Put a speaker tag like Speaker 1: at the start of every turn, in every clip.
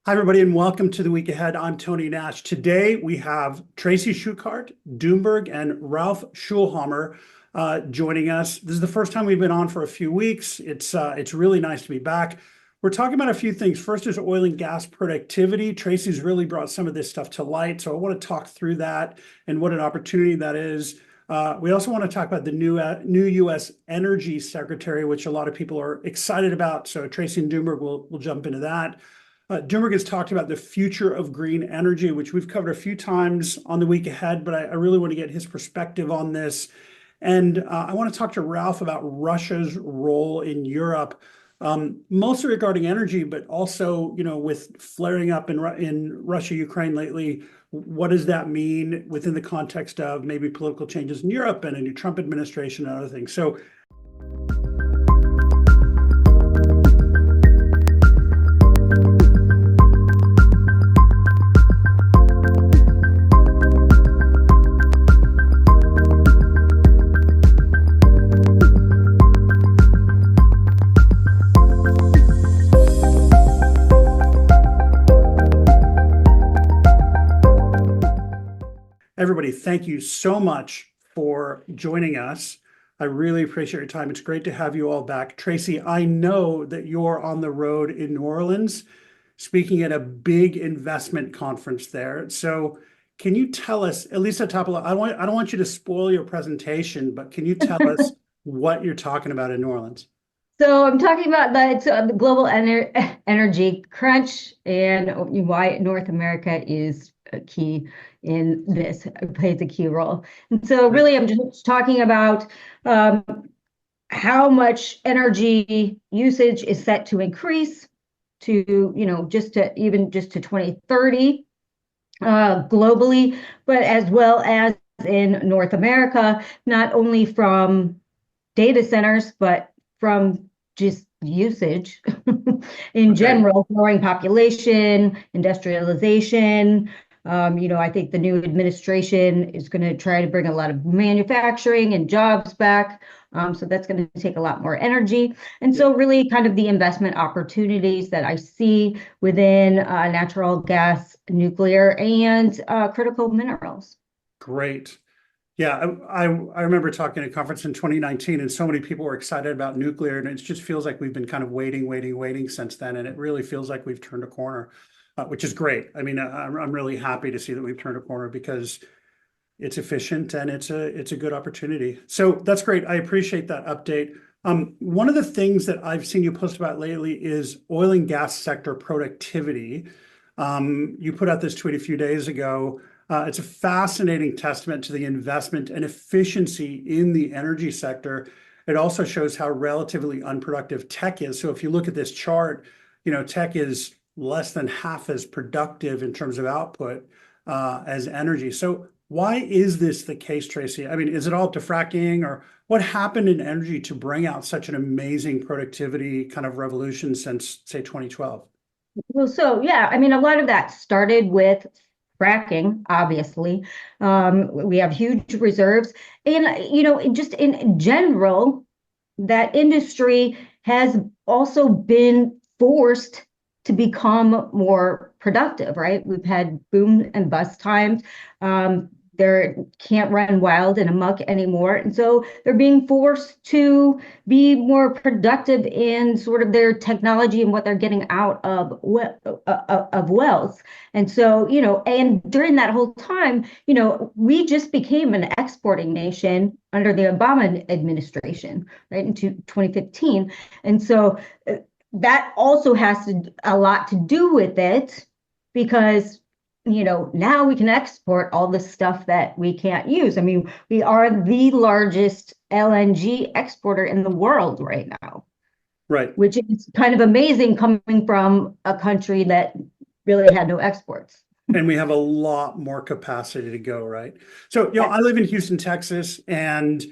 Speaker 1: Hi, everybody, and welcome to the week ahead. I'm Tony Nash. Today we have Tracy Shuchart, Doomberg, and Ralph Schoellhammer joining us. This is the first time we've been on for a few weeks. It's really nice to be back. We're talking about a few things. First is oil and gas productivity. Tracy's really brought some of this stuff to light, so I want to talk through that and what an opportunity that is. We also want to talk about the new U.S. Energy Secretary, which a lot of people are excited about. So Tracy and Doomberg will jump into that. Doomberg has talked about the future of green energy, which we've covered a few times on the week ahead, but I really want to get his perspective on this. And I want to talk to Ralph about Russia's role in Europe, mostly regarding energy, but also, with flaring up in Russia, Ukraine lately, what does that mean within the context of maybe political changes in Europe and a new Trump administration and other things? So everybody, thank you so much for joining us. I really appreciate your time. It's great to have you all back. Tracy, I know that you're on the road in New Orleans, speaking at a big investment conference there. So can you tell us, at least at top of, I don't want you to spoil your presentation, but can you tell us what you're talking about in New Orleans?
Speaker 2: So I'm talking about the global energy crunch and why North America is key in this, plays a key role. And so really I'm just talking about how much energy usage is set to increase to, just to 2030 globally, but as well as in North America, not only from data centers, but from just usage in general, growing population, industrialization. I think the new administration is going to try to bring a lot of manufacturing and jobs back. So that's going to take a lot more energy. And so really kind of the investment opportunities that I see within natural gas, nuclear, and critical minerals.
Speaker 1: Great. Yeah, I remember talking at a conference in 2019, and so many people were excited about nuclear, and it just feels like we've been kind of waiting since then, and it really feels like we've turned a corner, which is great. I mean, I'm really happy to see that we've turned a corner because it's efficient and it's a good opportunity. So that's great. I appreciate that update. One of the things that I've seen you post about lately is oil and gas sector productivity. You put out this tweet a few days ago. It's a fascinating testament to the investment and efficiency in the energy sector. It also shows how relatively unproductive tech is. So if you look at this chart, tech is less than half as productive in terms of output as energy. So why is this the case, Tracy? I mean, is it all up to fracking, or what happened in energy to bring out such an amazing productivity kind of revolution since, say, 2012?
Speaker 2: Well, so yeah, I mean, a lot of that started with fracking, obviously. We have huge reserves. And, just in general, that industry has also been forced to become more productive, right? We've had boom and bust times. They can't run wild and amok anymore. And so they're being forced to be more productive in sort of their technology and what they're getting out of wells. And so, and during that whole time, we just became an exporting nation under the Obama administration, right, in 2015. And so that also has a lot to do with it because now we can export all the stuff that we can't use. I mean, we are the largest LNG exporter in the world right now.
Speaker 1: Right.
Speaker 2: Which is kind of amazing coming from a country that really had no exports.
Speaker 1: And we have a lot more capacity to go, right? So, I live in Houston, Texas, and,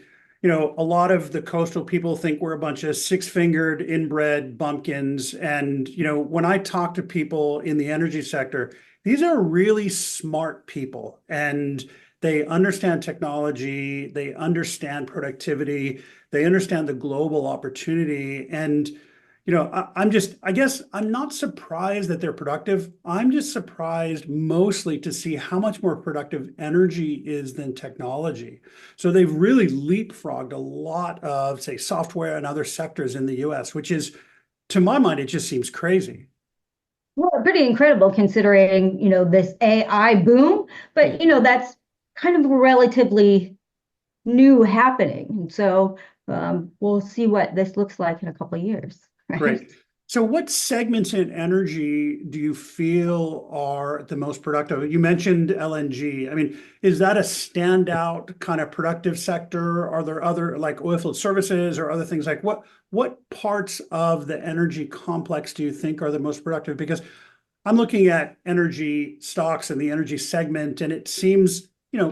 Speaker 1: a lot of the coastal people think we're a bunch of six-fingered, inbred bumpkins. And, when I talk to people in the energy sector, these are really smart people, and they understand technology, they understand productivity, they understand the global opportunity. And, I guess I'm not surprised that they're productive. I'm just surprised mostly to see how much more productive energy is than technology. So they've really leapfrogged a lot of, say, software and other sectors in the US, which is, to my mind, it just seems crazy.
Speaker 2: Well, pretty incredible considering, this AI boom, but, that's kind of relatively new happening. And so we'll see what this looks like in a couple of years, right?
Speaker 1: Great. So what segments in energy do you feel are the most productive? You mentioned LNG. I mean, is that a standout kind of productive sector? Are there other like oilfield services or other things like what parts of the energy complex do you think are the most productive? Because I'm looking at energy stocks and the energy segment, and it seems,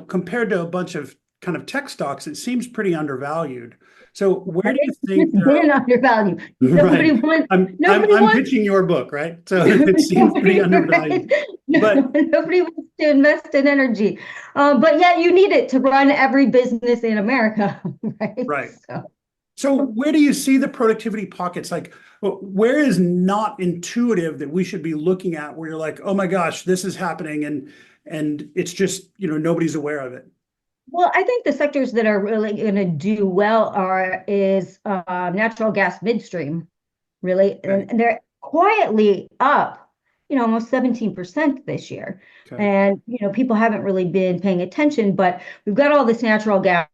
Speaker 1: compared to a bunch of kind of tech stocks, it seems pretty undervalued. So where do you think
Speaker 2: It's
Speaker 1: there are?
Speaker 2: been undervalued.
Speaker 1: Right.
Speaker 2: Nobody wants, nobody
Speaker 1: I'm
Speaker 2: wants,
Speaker 1: pitching your book, right? So it seems pretty
Speaker 2: right?
Speaker 1: undervalued. But
Speaker 2: Nobody wants to invest in energy. But yet you need it to run every business in America, right?
Speaker 1: right.
Speaker 2: So.
Speaker 1: So where do you see the productivity pockets? Like where is not intuitive that we should be looking at where you're like, oh my gosh, this is happening and it's just, nobody's aware of it.
Speaker 2: Well, I think the sectors that are really going to do well is natural gas midstream, really,
Speaker 1: Okay.
Speaker 2: and they're quietly up, almost 17% this year.
Speaker 1: Okay.
Speaker 2: And people haven't really been paying attention, but we've got all this natural gas.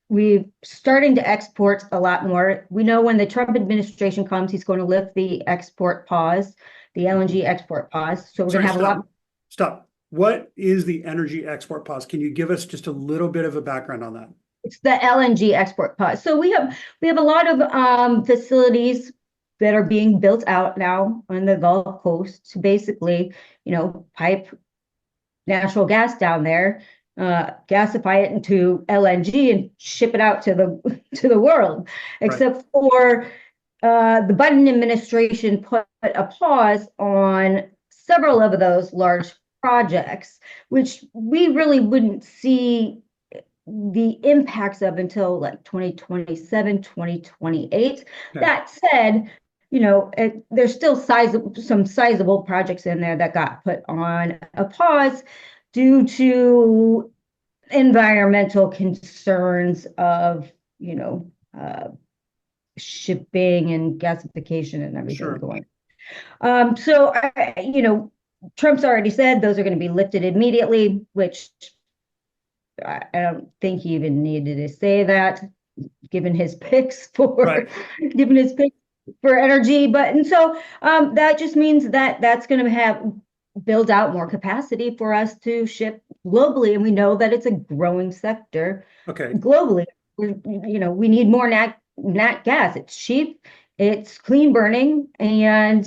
Speaker 2: We're starting to export a lot more. We know when the Trump administration comes, he's going to lift the export pause, the LNG export pause. So we're going
Speaker 1: Sorry,
Speaker 2: to have a lot.
Speaker 1: stop. What is the energy export pause? Can you give us just a little bit of a background on that?
Speaker 2: It's the LNG export pause. So we have a lot of facilities that are being built out now on the Gulf Coast to basically, pipe natural gas down there, gasify it into LNG and ship it out to the world.
Speaker 1: Right.
Speaker 2: Except for the Biden administration put a pause on several of those large projects, which we really wouldn't see the impacts of until like 2027, 2028.
Speaker 1: Okay.
Speaker 2: That said, there's still some sizable projects in there that got put on a pause due to environmental concerns of, shipping and gasification and everything
Speaker 1: Sure.
Speaker 2: going. So, Trump's already said those are going to be lifted immediately, which I don't think he even needed to say that, given his picks for
Speaker 1: Right.
Speaker 2: given his picks for energy. But and so that just means that that's going to have build out more capacity for us to ship globally, and we know that it's a growing sector
Speaker 1: Okay.
Speaker 2: globally. We need more nat gas. It's cheap, it's clean burning, and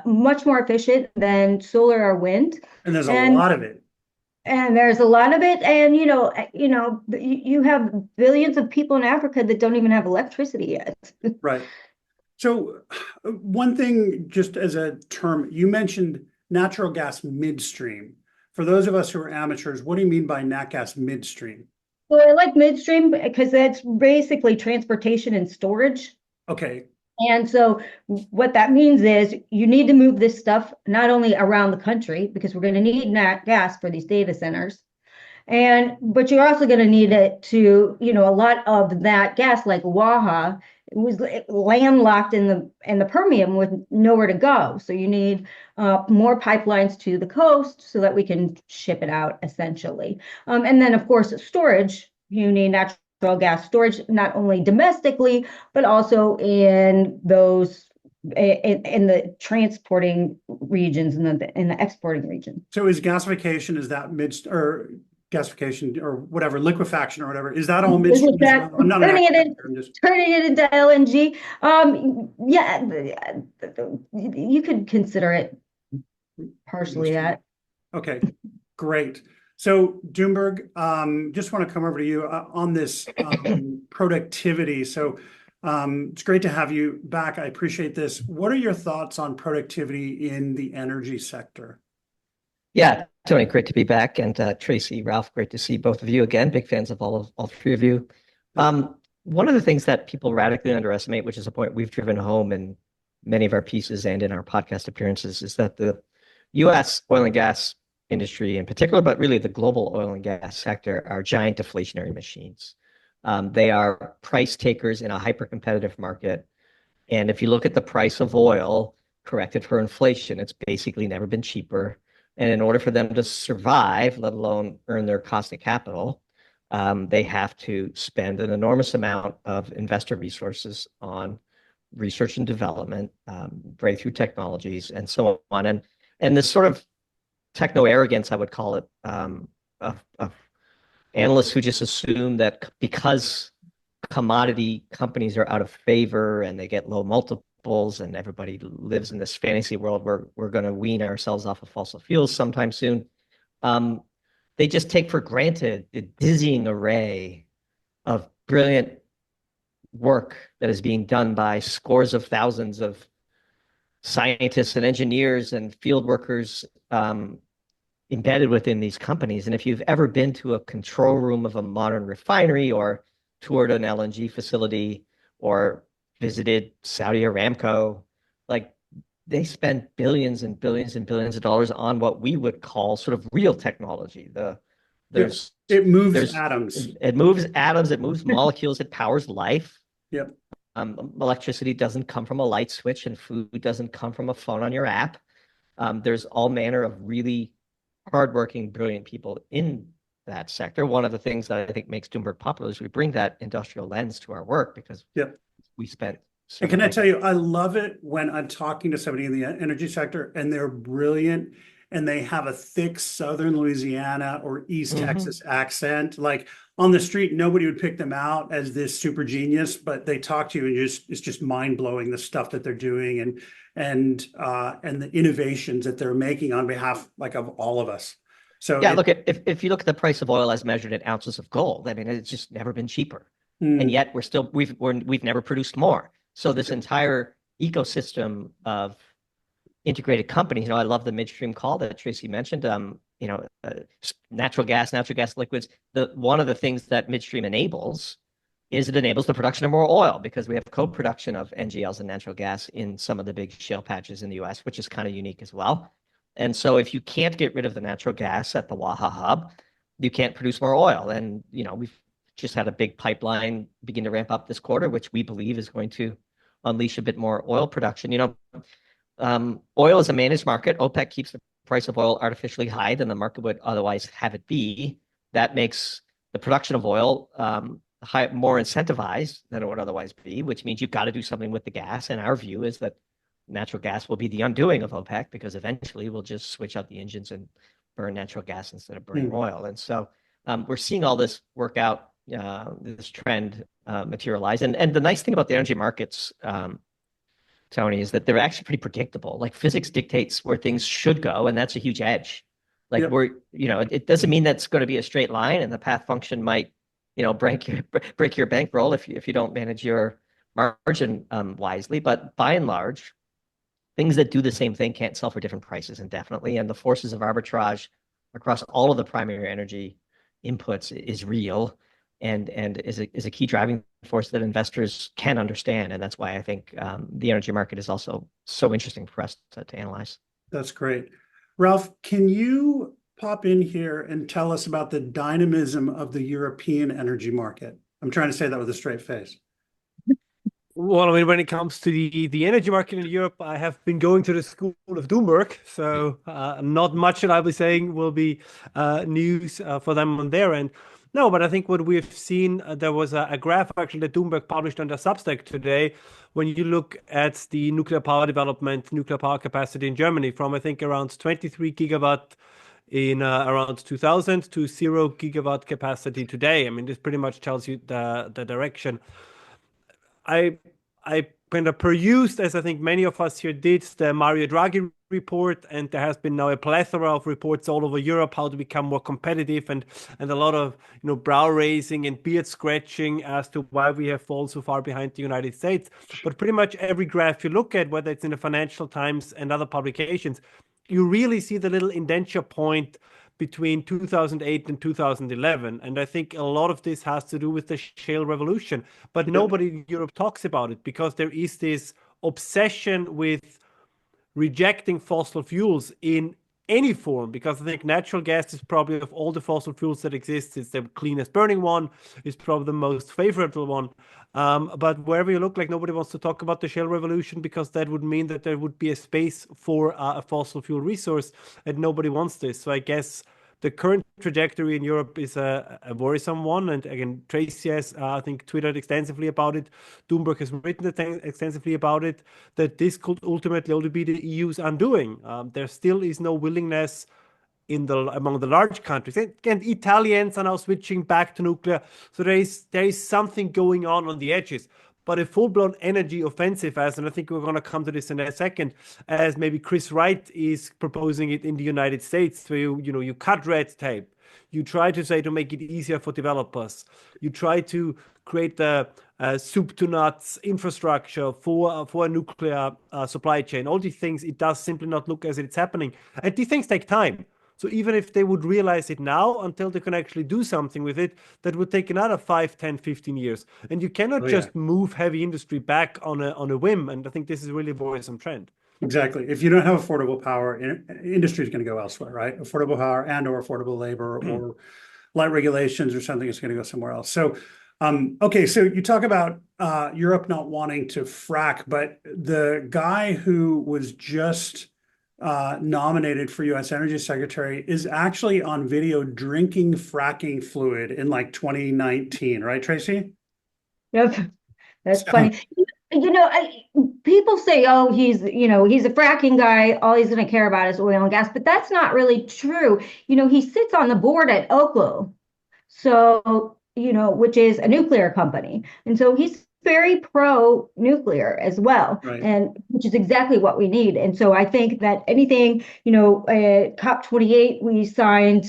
Speaker 2: much more efficient than solar or wind.
Speaker 1: And there's a lot of it.
Speaker 2: And there's a lot of it, and you have billions of people in Africa that don't even have electricity yet.
Speaker 1: Right. So one thing, just as a term, you mentioned natural gas midstream. For those of us who are amateurs, what do you mean by nat gas midstream?
Speaker 2: Well, I like midstream because that's basically transportation and storage.
Speaker 1: Okay.
Speaker 2: And so what that means is you need to move this stuff not only around the country, because we're going to need nat gas for these data centers, but you're also going to need it to, a lot of that gas, like Waha, it was landlocked in the Permian with nowhere to go. So you need more pipelines to the coast so that we can ship it out essentially. And then of course storage, you need natural gas storage, not only domestically, but also in those in the transporting regions and in the exporting region.
Speaker 1: So is gasification, is that or gasification or whatever, liquefaction or whatever, is that all midstream as well? I'm not
Speaker 2: turning it into LNG. Yeah, you could consider it partially that.
Speaker 1: Okay, great. So Doomberg, just want to come over to you on this productivity. So it's great to have you back. I appreciate this. What are your thoughts on productivity in the energy sector?
Speaker 3: Yeah, Tony, great to be back. And Tracy, Ralph, great to see both of you again. Big fans of all three of you. One of the things that people radically underestimate, which is a point we've driven home in many of our pieces and in our podcast appearances is that the U.S. oil and gas industry in particular, but really the global oil and gas sector, are giant deflationary machines. They are price takers in a hyper-competitive market. And if you look at the price of oil corrected for inflation, it's basically never been cheaper. And in order for them to survive, let alone earn their cost of capital, they have to spend an enormous amount of investor resources on research and development, breakthrough technologies, and so on. And this sort of techno arrogance, I would call it, of analysts who just assume that because commodity companies are out of favor and they get low multiples and everybody lives in this fantasy world where we're going to wean ourselves off of fossil fuels sometime soon. They just take for granted the dizzying array of brilliant work that is being done by scores of thousands of scientists and engineers and field workers embedded within these companies. And if you've ever been to a control room of a modern refinery or toured an LNG facility or visited Saudi Aramco, like they spend billions and billions and billions of dollars on what we would call sort of real technology.
Speaker 1: It moves atoms.
Speaker 3: It moves atoms, it moves molecules, it powers life.
Speaker 1: Yep.
Speaker 3: Electricity doesn't come from a light switch and food doesn't come from a phone on your app. There's all manner of really hardworking, brilliant people in that sector. One of the things that I think makes Doomberg popular is we bring that industrial lens to our work because we spent.
Speaker 1: And can I tell you, I love it when I'm talking to somebody in the energy sector and they're brilliant and they have a thick Southern Louisiana or East Texas accent. Like on the street, nobody would pick them out as this super genius, but they talk to you and it's just mind blowing the stuff that they're doing and the innovations that they're making on behalf of all of us. So
Speaker 3: yeah, look, if you look at the price of oil as measured in ounces of gold, I mean, it's just never been cheaper, and yet we've never produced more. So this entire ecosystem of integrated companies, I love the midstream call that Tracy mentioned. Natural gas liquids. One of the things that midstream enables is it enables the production of more oil because we have co-production of NGLs and natural gas in some of the big shale patches in the U.S., which is kind of unique as well. And so if you can't get rid of the natural gas at the Waha hub, you can't produce more oil. And, we've just had a big pipeline begin to ramp up this quarter, which we believe is going to unleash a bit more oil production. Oil is a managed market. OPEC keeps the price of oil artificially high than the market would otherwise have it be. That makes the production of oil more incentivized than it would otherwise be, which means you've got to do something with the gas. And our view is that natural gas will be the undoing of OPEC because eventually we'll just switch out the engines and burn natural gas instead of burning oil. And so we're seeing all this work out, this trend materialize. And the nice thing about the energy markets, Tony, is that they're actually pretty predictable. Like physics dictates where things should go, and that's a huge edge. Like it doesn't mean that's going to be a straight line, and the path function might, break your bankroll if you don't manage your margin wisely. But by and large, things that do the same thing can't sell for different prices indefinitely, and the forces of arbitrage across all of the primary energy inputs is real, and is a key driving force that investors can understand, and that's why I think the energy market is also so interesting for us to analyze.
Speaker 1: That's great. Ralph, can you pop in here and tell us about the dynamism of the European energy market? I'm trying to say that with a straight face.
Speaker 4: Well, I mean, when it comes to the energy market in Europe, I have been going to the school of Doomberg, so not much that I'll be saying will be news for them on their end. No, but I think what we've seen, there was a graph actually that Doomberg published under Substack today. When you look at the nuclear power development, nuclear power capacity in Germany from, I think, around 23 gigawatt in around 2000 to 0 gigawatt capacity today. I mean, this pretty much tells you the direction. I kind of perused, as I think many of us here did, the Mario Draghi report, and there has been now a plethora of reports all over Europe how to become more competitive, and a lot of brow raising and beard scratching as to why we have fallen so far behind the United States. But pretty much every graph you look at, whether it's in the Financial Times and other publications, you really see the little indenture point between 2008 and 2011. And I think a lot of this has to do with the shale revolution. But nobody in Europe talks about it because there is this obsession with rejecting fossil fuels in any form, because I think natural gas is probably, of all the fossil fuels that exist, it's the cleanest burning one, it's probably the most favorable one. But wherever you look, like nobody wants to talk about the shale revolution, because that would mean that there would be a space for a fossil fuel resource, and nobody wants this. So I guess the current trajectory in Europe is a worrisome one. And again, Tracy has, I think, tweeted extensively about it. Doomberg has written extensively about it, that this could ultimately only be the EU's undoing. There still is no willingness among the large countries. And Italians are now switching back to nuclear. So there is something going on the edges. But a full-blown energy offensive, and I think we're going to come to this in a second, as maybe Chris Wright is proposing it in the United States, where you cut red tape, you try to make it easier for developers, you try to create the soup to nuts infrastructure for a nuclear supply chain. All these things, it does simply not look as if it's happening, and these things take time. So even if they would realize it now, until they can actually do something with it, that would take another 5, 10, 15 years. And you cannot just move heavy industry back on a whim. And I think this is really a worrisome trend.
Speaker 1: Exactly. If you don't have affordable power, industry is going to go elsewhere, right? Affordable power or affordable labor or light regulations or something is going to go somewhere else. So, okay, so you talk about Europe not wanting to frack, but the guy who was just nominated for U.S. Energy Secretary is actually on video drinking fracking fluid in like 2019, right, Tracy?
Speaker 2: Yep, that's funny. People say, oh, he's a fracking guy. All he's going to care about is oil and gas, but that's not really true. He sits on the board at Oklo, so which is a nuclear company, and so he's very pro-nuclear as well,
Speaker 1: right.
Speaker 2: And which is exactly what we need. And so I think that anything, COP28, we signed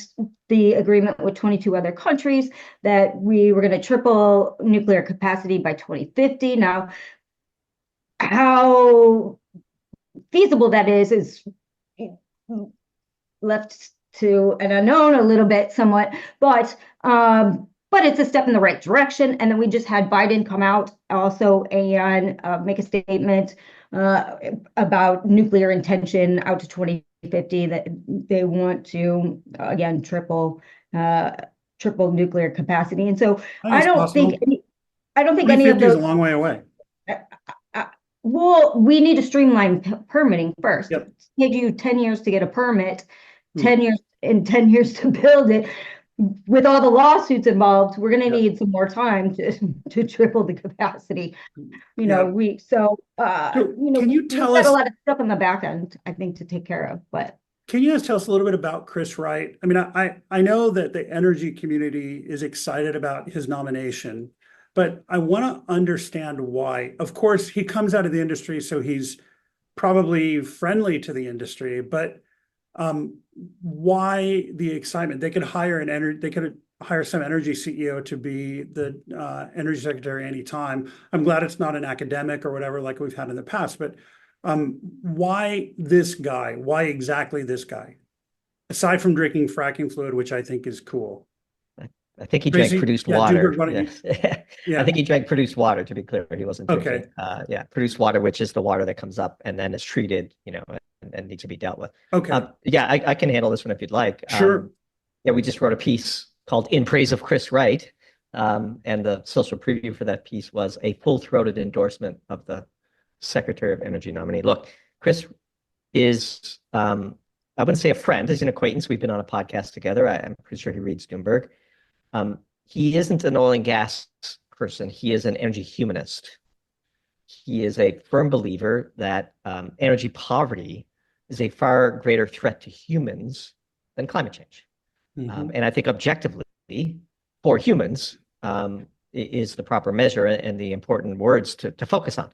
Speaker 2: the agreement with 22 other countries that we were going to triple nuclear capacity by 2050. Now, how feasible that is left to an unknown a little bit, somewhat, but it's a step in the right direction. And then we just had Biden come out also and make a statement about nuclear intention out to 2050, that they want to again triple nuclear capacity. And so I don't think any of those
Speaker 1: is a long way away.
Speaker 2: Well, we need to streamline permitting first.
Speaker 1: Yep.
Speaker 2: It takes you 10 years to get a permit, 10 years to build it. With all the lawsuits involved, we're going to need some more time to triple the capacity.
Speaker 1: Can you tell us
Speaker 2: a lot of stuff on the back end, I think, to take care of. But
Speaker 1: can you just tell us a little bit about Chris Wright? I mean, I know that the energy community is excited about his nomination, but I want to understand why. Of course, he comes out of the industry, so he's probably friendly to the industry, but why the excitement? They could hire some energy CEO to be the energy secretary anytime. I'm glad it's not an academic or whatever like we've had in the past, but why this guy? Why exactly this guy? Aside from drinking fracking fluid, which I think is cool.
Speaker 3: I think he drank produced water.
Speaker 1: Yeah.
Speaker 3: I think he drank produced water, to be clear. He wasn't drinking.
Speaker 1: Okay.
Speaker 3: Produced water, which is the water that comes up and then is treated, and needs to be dealt with.
Speaker 1: Okay.
Speaker 3: I can handle this one if you'd like.
Speaker 1: Sure.
Speaker 3: We just wrote a piece called In Praise of Chris Wright. And the social preview for that piece was a full-throated endorsement of the Secretary of Energy nominee. Look, Chris is, I wouldn't say a friend, he's an acquaintance. We've been on a podcast together. I'm pretty sure he reads Doomberg. He isn't an oil and gas person. He is an energy humanist. He is a firm believer that energy poverty is a far greater threat to humans than climate change.
Speaker 1: Mm-hmm.
Speaker 3: And I think objectively, for humans, is the proper measure and the important words to focus on.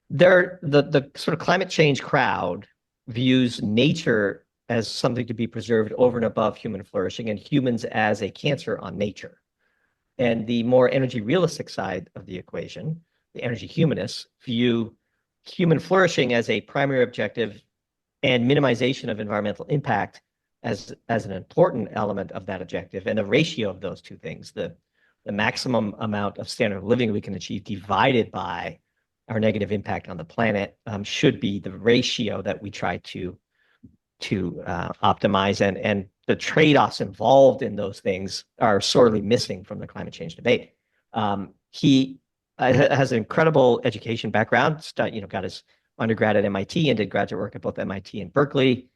Speaker 3: The sort of climate change crowd views nature as something to be preserved over and above human flourishing, and humans as a cancer on nature. And the more energy realistic side of the equation, the energy humanists, view human flourishing as a primary objective and minimization of environmental impact as an important element of that objective. And the ratio of those two things, the maximum amount of standard of living we can achieve divided by our negative impact on the planet should be the ratio that we try to optimize, and the trade-offs involved in those things are sorely missing from the climate change debate. He has an incredible education background. Got his undergrad at MIT and did graduate work at both MIT and Berkeley.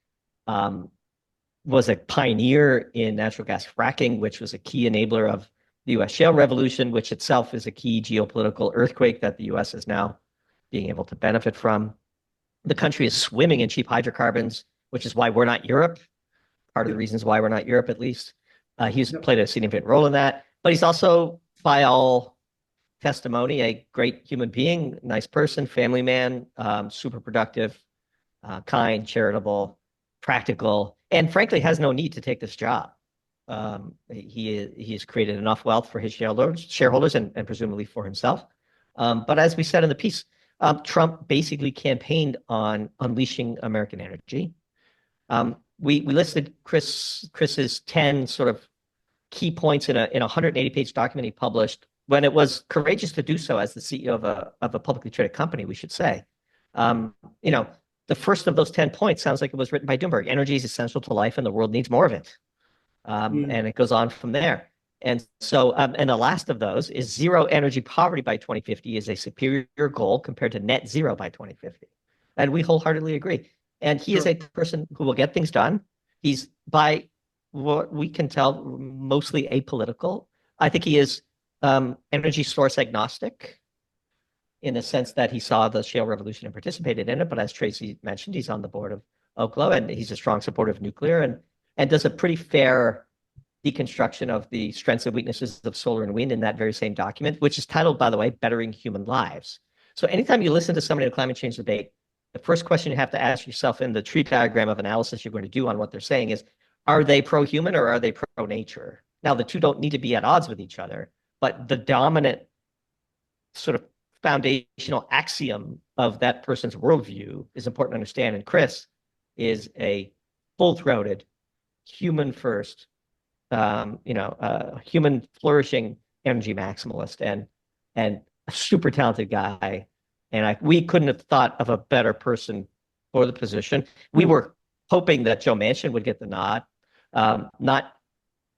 Speaker 3: Was a pioneer in natural gas fracking, which was a key enabler of the U.S. shale revolution, which itself is a key geopolitical earthquake that the U.S. is now being able to benefit from. The country is swimming in cheap hydrocarbons, which is why we're not Europe. Part of the reasons why we're not Europe, at least. He's played a significant role in that, but he's also, by all testimony, a great human being, nice person, family man, super productive, kind, charitable, practical, and frankly has no need to take this job. He has created enough wealth for his shareholders and presumably for himself. But as we said in the piece, Trump basically campaigned on unleashing American energy. We listed Chris's 10 sort of key points in a 180-page document he published when it was courageous to do so as the CEO of a publicly traded company, we should say. The first of those 10 points sounds like it was written by Doomberg. Energy is essential to life and the world needs more of it. And it goes on from there. And so, and the last of those is zero energy poverty by 2050 is a superior goal compared to net zero by 2050. And we wholeheartily agree. And he is a person who will get things done. He's, by what we can tell, mostly apolitical. I think he is energy source agnostic in the sense that he saw the shale revolution and participated in it. But as Tracy mentioned, he's on the board of Oklo, and he's a strong supporter of nuclear and does a pretty fair deconstruction of the strengths and weaknesses of solar and wind in that very same document, which is titled, by the way, Bettering Human Lives. So anytime you listen to somebody in a climate change debate, the first question you have to ask yourself in the tree diagram of analysis you're going to do on what they're saying is, are they pro-human or are they pro-nature? Now, the two don't need to be at odds with each other, but the dominant sort of foundational axiom of that person's worldview is important to understand. And Chris is a full-throated, human-first, human flourishing energy maximalist and a super talented guy. And we couldn't have thought of a better person for the position. We were hoping that Joe Manchin would get the nod, not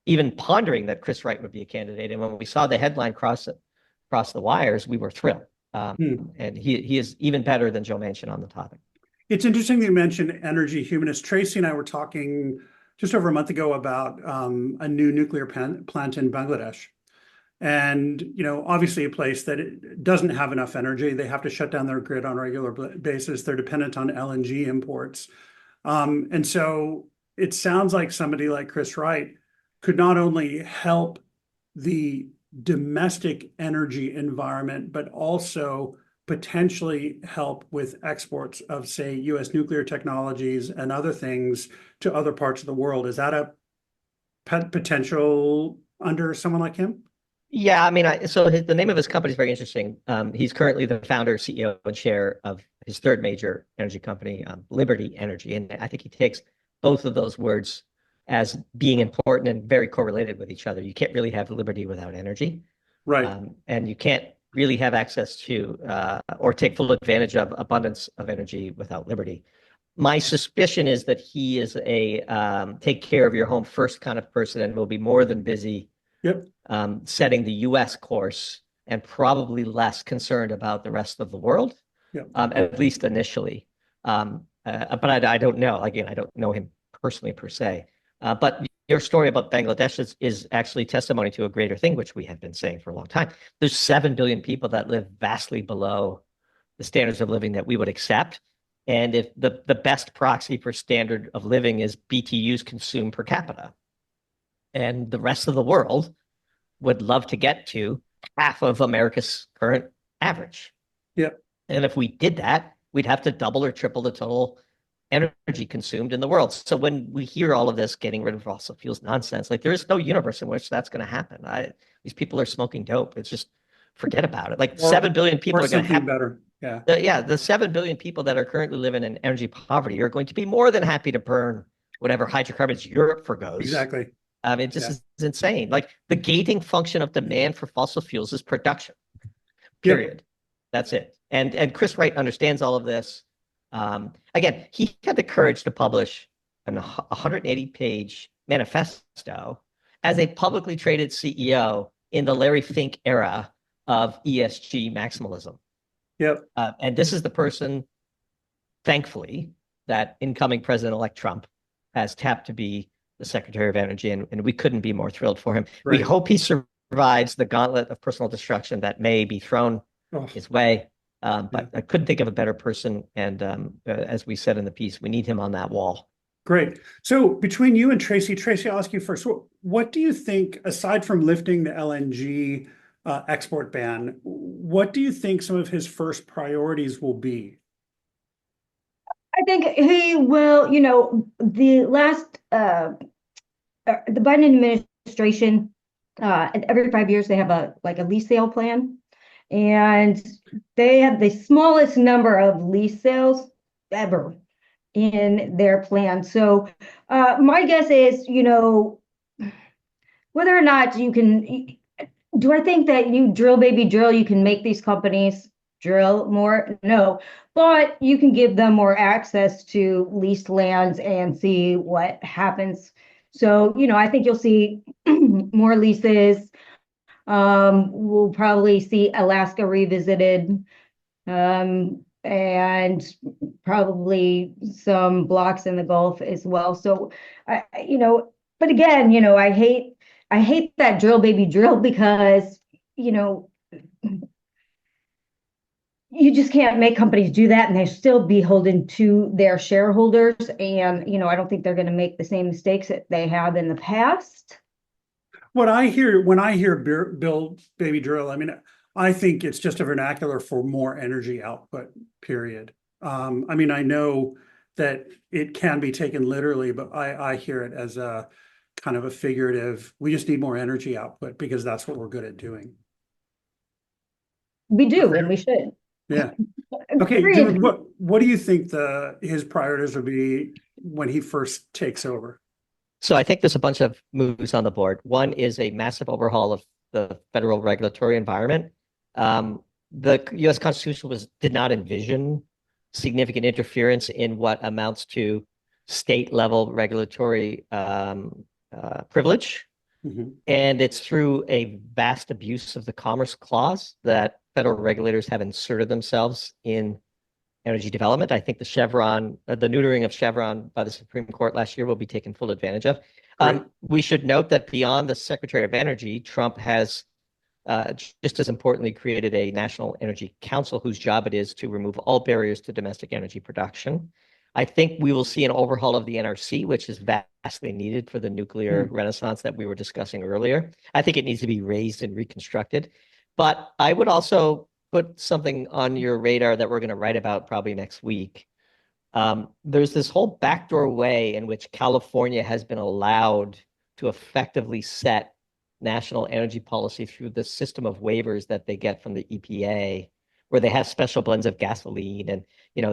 Speaker 3: even pondering that Chris Wright would be a candidate. And when we saw the headline cross the wires, we were thrilled. And he is even better than Joe Manchin on the topic.
Speaker 1: It's interesting that you mentioned energy humanists. Tracy and I were talking just over a month ago about a new nuclear plant in Bangladesh. And, obviously a place that doesn't have enough energy. They have to shut down their grid on a regular basis. They're dependent on LNG imports. And so it sounds like somebody like Chris Wright could not only help the domestic energy environment, but also potentially help with exports of, say, U.S. nuclear technologies and other things to other parts of the world. Is that a potential under someone like him?
Speaker 3: Yeah, I mean, so the name of his company is very interesting. He's currently the founder, CEO, and chair of his third major energy company, Liberty Energy. And I think he takes both of those words as being important and very correlated with each other. You can't really have liberty without energy.
Speaker 1: Right.
Speaker 3: And you can't really have access to or take full advantage of abundance of energy without liberty. My suspicion is that he is a take care of your home first kind of person and will be more than busy setting the U.S. course and probably less concerned about the rest of the world, at least initially. But I don't know. Again, I don't know him personally per se. But your story about Bangladesh is actually testimony to a greater thing, which we have been saying for a long time. There's 7 billion people that live vastly below the standards of living that we would accept. And if the best proxy for standard of living is BTUs consumed per capita. And the rest of the world would love to get to half of America's current average. And if we did that, we'd have to double or triple the total energy consumed in the world. So when we hear all of this getting rid of fossil fuels nonsense, like there is no universe in which that's going to happen. These people are smoking dope. It's just forget about it. Like 7 billion people are going to have
Speaker 1: better.
Speaker 3: The 7 billion people that are currently living in energy poverty are going to be more than happy to burn whatever hydrocarbons Europe forgoes.
Speaker 1: Exactly.
Speaker 3: It just is insane. Like the gating function of demand for fossil fuels is production. Period. That's it. And Chris Wright understands all of this. Again, he had the courage to publish a 180-page manifesto as a publicly traded CEO in the Larry Fink era of ESG maximalism.
Speaker 1: Yep.
Speaker 3: And this is the person, thankfully, that incoming President-elect Trump has tapped to be the Secretary of Energy, and we couldn't be more thrilled for him.
Speaker 1: Right.
Speaker 3: We hope he survives the gauntlet of personal destruction that may be thrown his way. But I couldn't think of a better person. And as we said in the piece, we need him on that wall.
Speaker 1: Great. So between you and Tracy, I'll ask you first. What do you think, aside from lifting the LNG export ban, what do you think some of his first priorities will be?
Speaker 2: I think he will, the Biden administration, every 5 years they have a lease sale plan, and they have the smallest number of lease sales ever in their plan. So my guess is, whether or not you can, do I think that you drill, baby, drill, you can make these companies drill more? No, but you can give them more access to leased lands and see what happens. So, I think you'll see more leases. We'll probably see Alaska revisited, and probably some blocks in the Gulf as well. So, but again, I hate that drill, baby, drill, because, you just can't make companies do that, and they're still beholden to their shareholders. And, I don't think they're going to make the same mistakes that they have in the past.
Speaker 1: What I hear when I hear build, baby, drill, I think it's just a vernacular for more energy output, period. I know that it can be taken literally, but I hear it as a kind of a figurative, we just need more energy output because that's what we're good at doing.
Speaker 2: We do, and we should.
Speaker 1: Yeah. Okay. What do you think his priorities will be when he first takes over?
Speaker 3: So I think there's a bunch of moves on the board. One is a massive overhaul of the federal regulatory environment. The U.S. Constitution did not envision significant interference in what amounts to state-level regulatory privilege. Mm-hmm. And it's through a vast abuse of the Commerce Clause that federal regulators have inserted themselves in energy development. I think the neutering of Chevron by the Supreme Court last year will be taken full advantage of. We should note that beyond the Secretary of Energy, Trump has just as importantly created a National Energy Council whose job it is to remove all barriers to domestic energy production. I think we will see an overhaul of the NRC, which is vastly needed for the nuclear renaissance that we were discussing earlier. I think it needs to be raised and reconstructed. But I would also put something on your radar that we're going to write about probably next week. There's this whole backdoor way in which California has been allowed to effectively set national energy policy through the system of waivers that they get from the EPA, where they have special blends of gasoline, and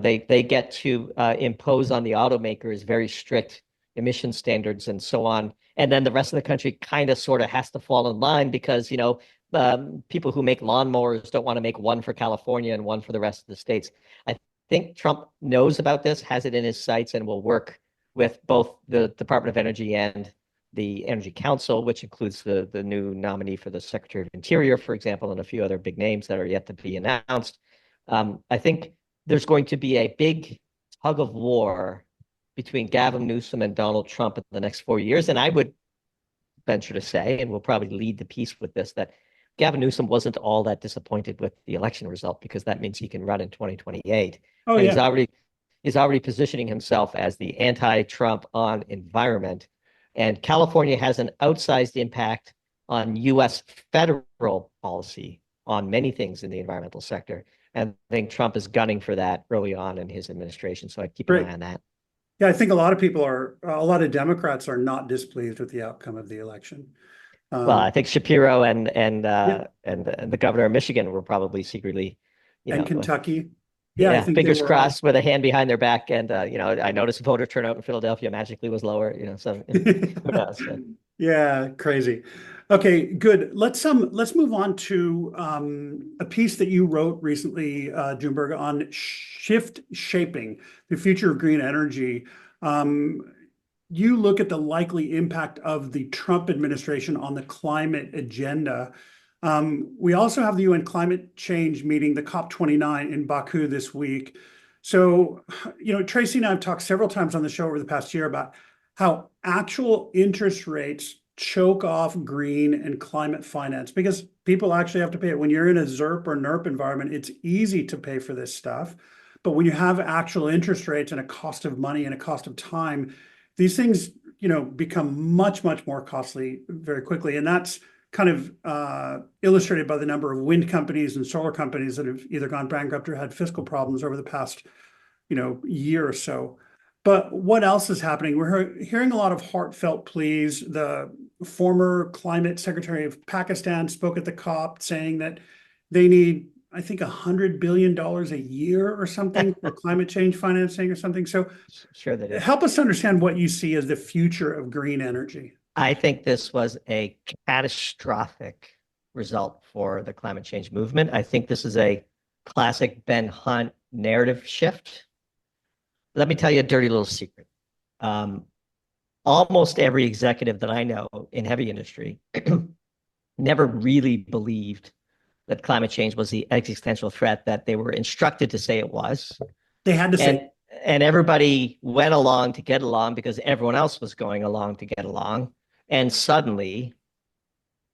Speaker 3: they get to impose on the automakers very strict emission standards and so on. And then the rest of the country kind of sort of has to fall in line because people who make lawnmowers don't want to make one for California and one for the rest of the states. I think Trump knows about this, has it in his sights, and will work with both the Department of Energy and the Energy Council, which includes the new nominee for the Secretary of Interior, for example, and a few other big names that are yet to be announced. I think there's going to be a big tug of war between Gavin Newsom and Donald Trump in the next 4 years. And I would venture to say, and we'll probably lead the piece with this, that Gavin Newsom wasn't all that disappointed with the election result because that means he can run in 2028.
Speaker 1: Oh,
Speaker 3: and
Speaker 1: yeah.
Speaker 3: he's already positioning himself as the anti-Trump on environment. And California has an outsized impact on U.S. federal policy on many things in the environmental sector. And I think Trump is gunning for that early on in his administration. So I'd keep an eye on that.
Speaker 1: Yeah, I think a lot of Democrats are not displeased with the outcome of the election.
Speaker 3: Well, I think Shapiro and the governor of Michigan were probably secretly,
Speaker 1: and Kentucky.
Speaker 3: Yeah, fingers crossed with a hand behind their back. And I noticed voter turnout in Philadelphia magically was lower. So who knows?
Speaker 1: Yeah, crazy. Okay, good. Let's move on to a piece that you wrote recently, Doomberg, on shift shaping the future of green energy. You look at the likely impact of the Trump administration on the climate agenda. We also have the UN climate change meeting, the COP29 in Baku this week. So, Tracy and I have talked several times on the show over the past year about how actual interest rates choke off green and climate finance because people actually have to pay it. When you're in a ZERP or NERP environment, it's easy to pay for this stuff. But when you have actual interest rates and a cost of money and a cost of time, these things, become much, much more costly very quickly. And that's kind of illustrated by the number of wind companies and solar companies that have either gone bankrupt or had fiscal problems over the past, year or so. But what else is happening? We're hearing a lot of heartfelt pleas. The former climate secretary of Pakistan spoke at the COP saying that they need, I think, $100 billion a year or something for climate change financing or something. So
Speaker 3: Sure that is.
Speaker 1: help us understand what you see as the future of green energy.
Speaker 3: I think this was a catastrophic result for the climate change movement. I think this is a classic Ben Hunt narrative shift. Let me tell you a dirty little secret. Almost every executive that I know in heavy industry never really believed that climate change was the existential threat that they were instructed to say it was.
Speaker 1: They had to say.
Speaker 3: And everybody went along to get along because everyone else was going along to get along. And suddenly,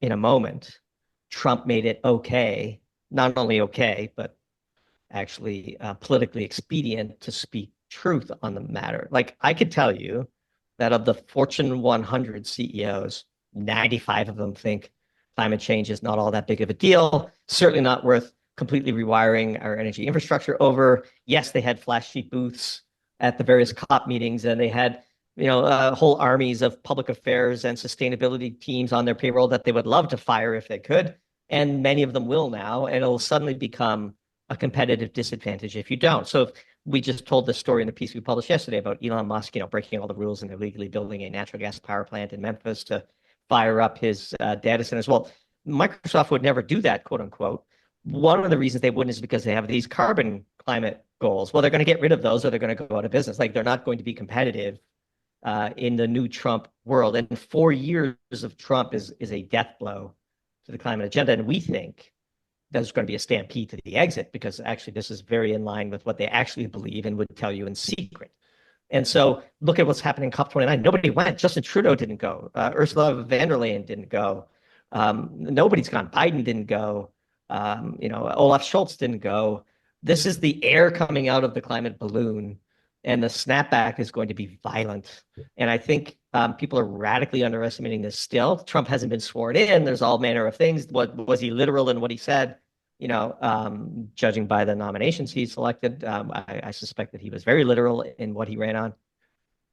Speaker 3: in a moment, Trump made it okay, not only okay, but actually politically expedient to speak truth on the matter. Like, I could tell you that of the Fortune 100 CEOs, 95 of them think climate change is not all that big of a deal, certainly not worth completely rewiring our energy infrastructure over. Yes, they had flashy booths at the various COP meetings, and they had whole armies of public affairs and sustainability teams on their payroll that they would love to fire if they could. And many of them will now, and it'll suddenly become a competitive disadvantage if you don't. So we just told the story in the piece we published yesterday about Elon Musk, breaking all the rules and illegally building a natural gas power plant in Memphis to fire up his data centers. Well, Microsoft would never do that, quote unquote. One of the reasons they wouldn't is because they have these carbon climate goals. Well, they're going to get rid of those or they're going to go out of business. Like, they're not going to be competitive in the new Trump world. And 4 years of Trump is a death blow to the climate agenda. And we think there's going to be a stampede to the exit because actually this is very in line with what they actually believe and would tell you in secret. And so look at what's happening in COP29. Nobody went. Justin Trudeau didn't go. Ursula von der Leyen didn't go. Nobody's gone. Biden didn't go. Olaf Scholz didn't go. This is the air coming out of the climate balloon, and the snapback is going to be violent. And I think people are radically underestimating this still. Trump hasn't been sworn in. There's all manner of things. What was he literal in what he said? Judging by the nominations he selected, I suspect that he was very literal in what he ran on.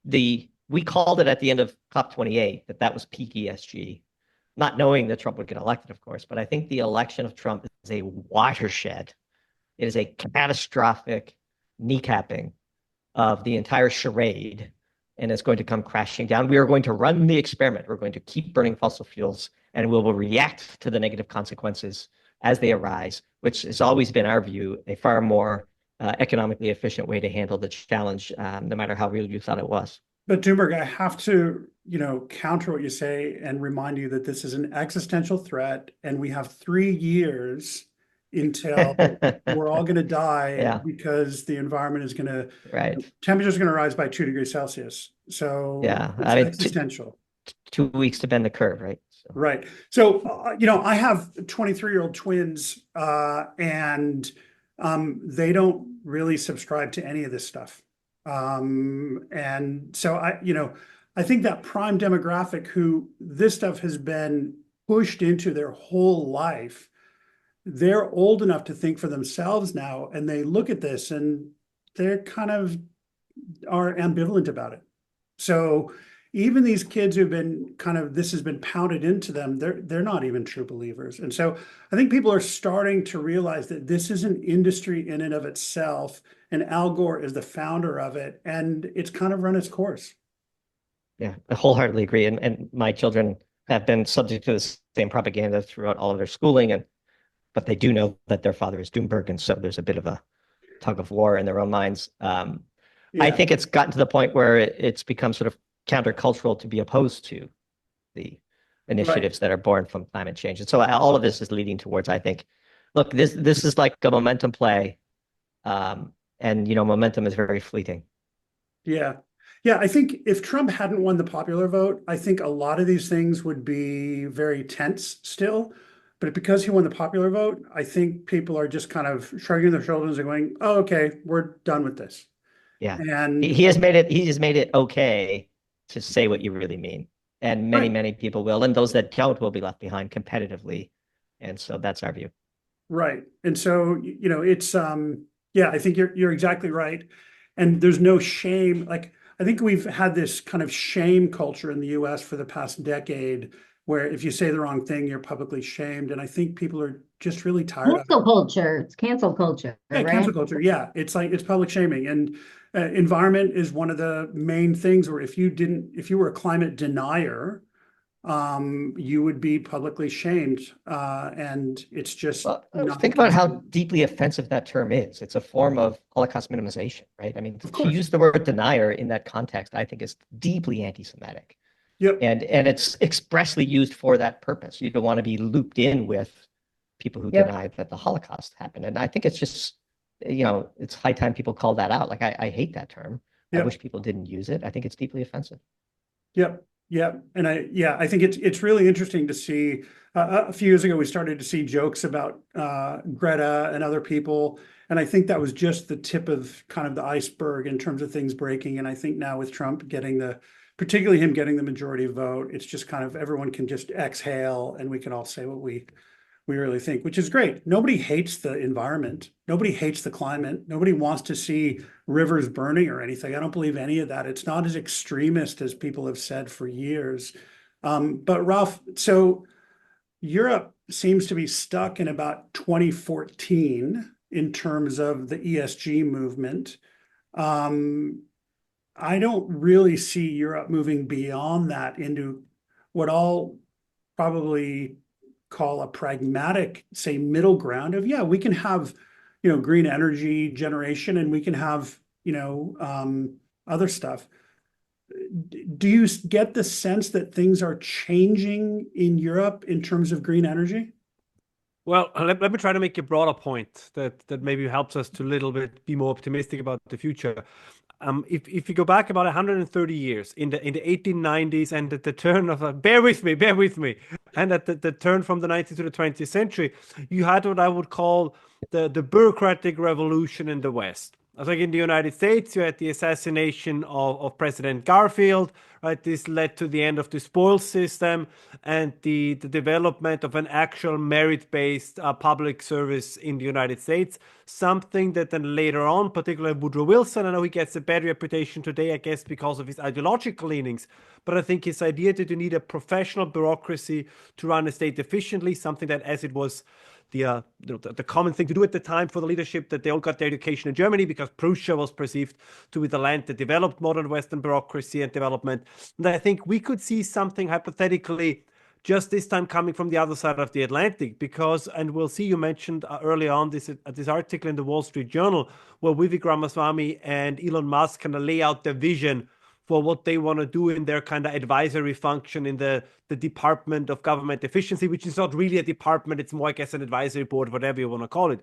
Speaker 3: We called it at the end of COP28 that was peak ESG, not knowing that Trump would get elected, of course. But I think the election of Trump is a watershed. It is a catastrophic kneecapping of the entire charade, and it's going to come crashing down. We are going to run the experiment. We're going to keep burning fossil fuels, and we will react to the negative consequences as they arise, which has always been our view, a far more economically efficient way to handle the challenge, no matter how real you thought it was.
Speaker 1: But Doomberg, I have to, counter what you say and remind you that this is an existential threat, and we have 3 years until we're all going to die because the environment is going to, temperature is going to rise by 2 degrees Celsius. So it's existential.
Speaker 3: 2 weeks to bend the curve, right?
Speaker 1: Right. So, I have 23-year-old twins, and they don't really subscribe to any of this stuff. And so I think that prime demographic who this stuff has been pushed into their whole life, they're old enough to think for themselves now, and they look at this and they're kind of are ambivalent about it. So even these kids who've been this has been pounded into them, they're not even true believers. And so I think people are starting to realize that this is an industry in and of itself, and Al Gore is the founder of it, and it's kind of run its course.
Speaker 3: Yeah, I wholeheartedly agree. And my children have been subject to this same propaganda throughout all of their schooling, but they do know that their father is Doomberg, and so there's a bit of a tug of war in their own minds. I think it's gotten to the point where it's become sort of countercultural to be opposed to the initiatives that are born from climate change. And so all of this is leading towards, I think, look, this is like a momentum play. And, momentum is very fleeting.
Speaker 1: Yeah. Yeah, I think if Trump hadn't won the popular vote, I think a lot of these things would be very tense still. But because he won the popular vote, I think people are just kind of shrugging their shoulders and going, "Oh, okay, we're done with this."
Speaker 3: Yeah.
Speaker 1: And
Speaker 3: he has made it okay to say what you really mean. And many people will. And those that don't will be left behind competitively. And so that's our view.
Speaker 1: Right. And so, it's I think you're exactly right. And there's no shame. Like, I think we've had this kind of shame culture in the US for the past decade, where if you say the wrong thing, you're publicly shamed. And I think people are just really tired of it.
Speaker 2: Cancel culture. It's cancel culture,
Speaker 1: Yeah,
Speaker 2: right?
Speaker 1: cancel culture. Yeah, it's like it's public shaming, and environment is one of the main things where if you were a climate denier, you would be publicly shamed, and it's just not.
Speaker 3: Think about how deeply offensive that term is. It's a form of Holocaust minimization, right? I mean, to use the word denier in that context, I think is deeply anti-Semitic.
Speaker 1: Yep.
Speaker 3: And it's expressly used for that purpose. You don't want to be looped in with people who deny that the Holocaust happened. And I think it's just, it's high time people call that out. Like, I hate that term. I wish people didn't use it. I think it's deeply offensive.
Speaker 1: Yep. Yeah. And I think it's really interesting to see. A few years ago, we started to see jokes about Greta and other people. And I think that was just the tip of kind of the iceberg in terms of things breaking. And I think now with Trump particularly him getting the majority vote, it's just kind of everyone can just exhale and we can all say what we really think, which is great. Nobody hates the environment. Nobody hates the climate. Nobody wants to see rivers burning or anything. I don't believe any of that. It's not as extremist as people have said for years. But Ralph, so Europe seems to be stuck in about 2014 in terms of the ESG movement. I don't really see Europe moving beyond that into what I'll probably call a pragmatic, say, middle ground of, we can have, green energy generation and we can have, other stuff. Do you get the sense that things are changing in Europe in terms of green energy?
Speaker 4: Well, let me try to make a broader point that maybe helps us to a little bit be more optimistic about the future. If you go back about 130 years in the 1890s and at the turn of bear with me, and at the turn from the 19th to the 20th century, you had what I would call the bureaucratic revolution in the West. I think in the United States, you had the assassination of President Garfield, right? This led to the end of the spoils system and the development of an actual merit-based public service in the United States. Something that then later on, particularly Woodrow Wilson, I know he gets a bad reputation today, I guess, because of his ideological leanings. But I think his idea that you need a professional bureaucracy to run a state efficiently, something that as it was the common thing to do at the time for the leadership, that they all got their education in Germany because Prussia was perceived to be the land that developed modern Western bureaucracy and development. And I think we could see something hypothetically just this time coming from the other side of the Atlantic, because, and we'll see, you mentioned early on this article in the Wall Street Journal where Vivek Ramaswamy and Elon Musk kind of lay out their vision for what they want to do in their kind of advisory function in the Department of Government Efficiency, which is not really a department. It's more, I guess, an advisory board, whatever you want to call it.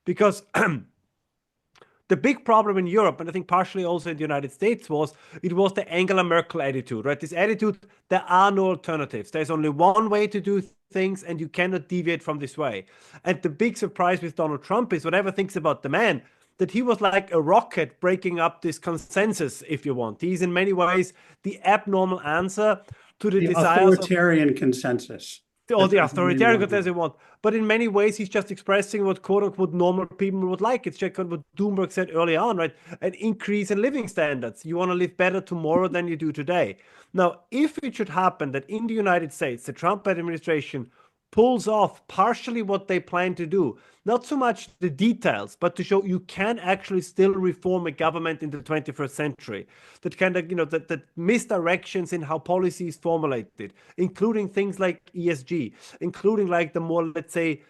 Speaker 4: Because the big problem in Europe, and I think partially also in the United States, was the Angela Merkel attitude, right? This attitude, there are no alternatives. There's only one way to do things, and you cannot deviate from this way. And the big surprise with Donald Trump is, whatever thinks about the man, that he was like a rocket breaking up this consensus, if you want. He's in many ways the abnormal answer to the desires
Speaker 1: authoritarian consensus.
Speaker 4: Or the authoritarian, as you want. But in many ways, he's just expressing what quote-unquote normal people would like. It's just what Doomberg said early on, right? An increase in living standards. You want to live better tomorrow than you do today. Now, if it should happen that in the United States, the Trump administration pulls off partially what they plan to do. Not so much the details, but to show you can actually still reform a government in the 21st century. That kind of, that misdirections in how policy is formulated, including things like ESG, including like the more, let's say,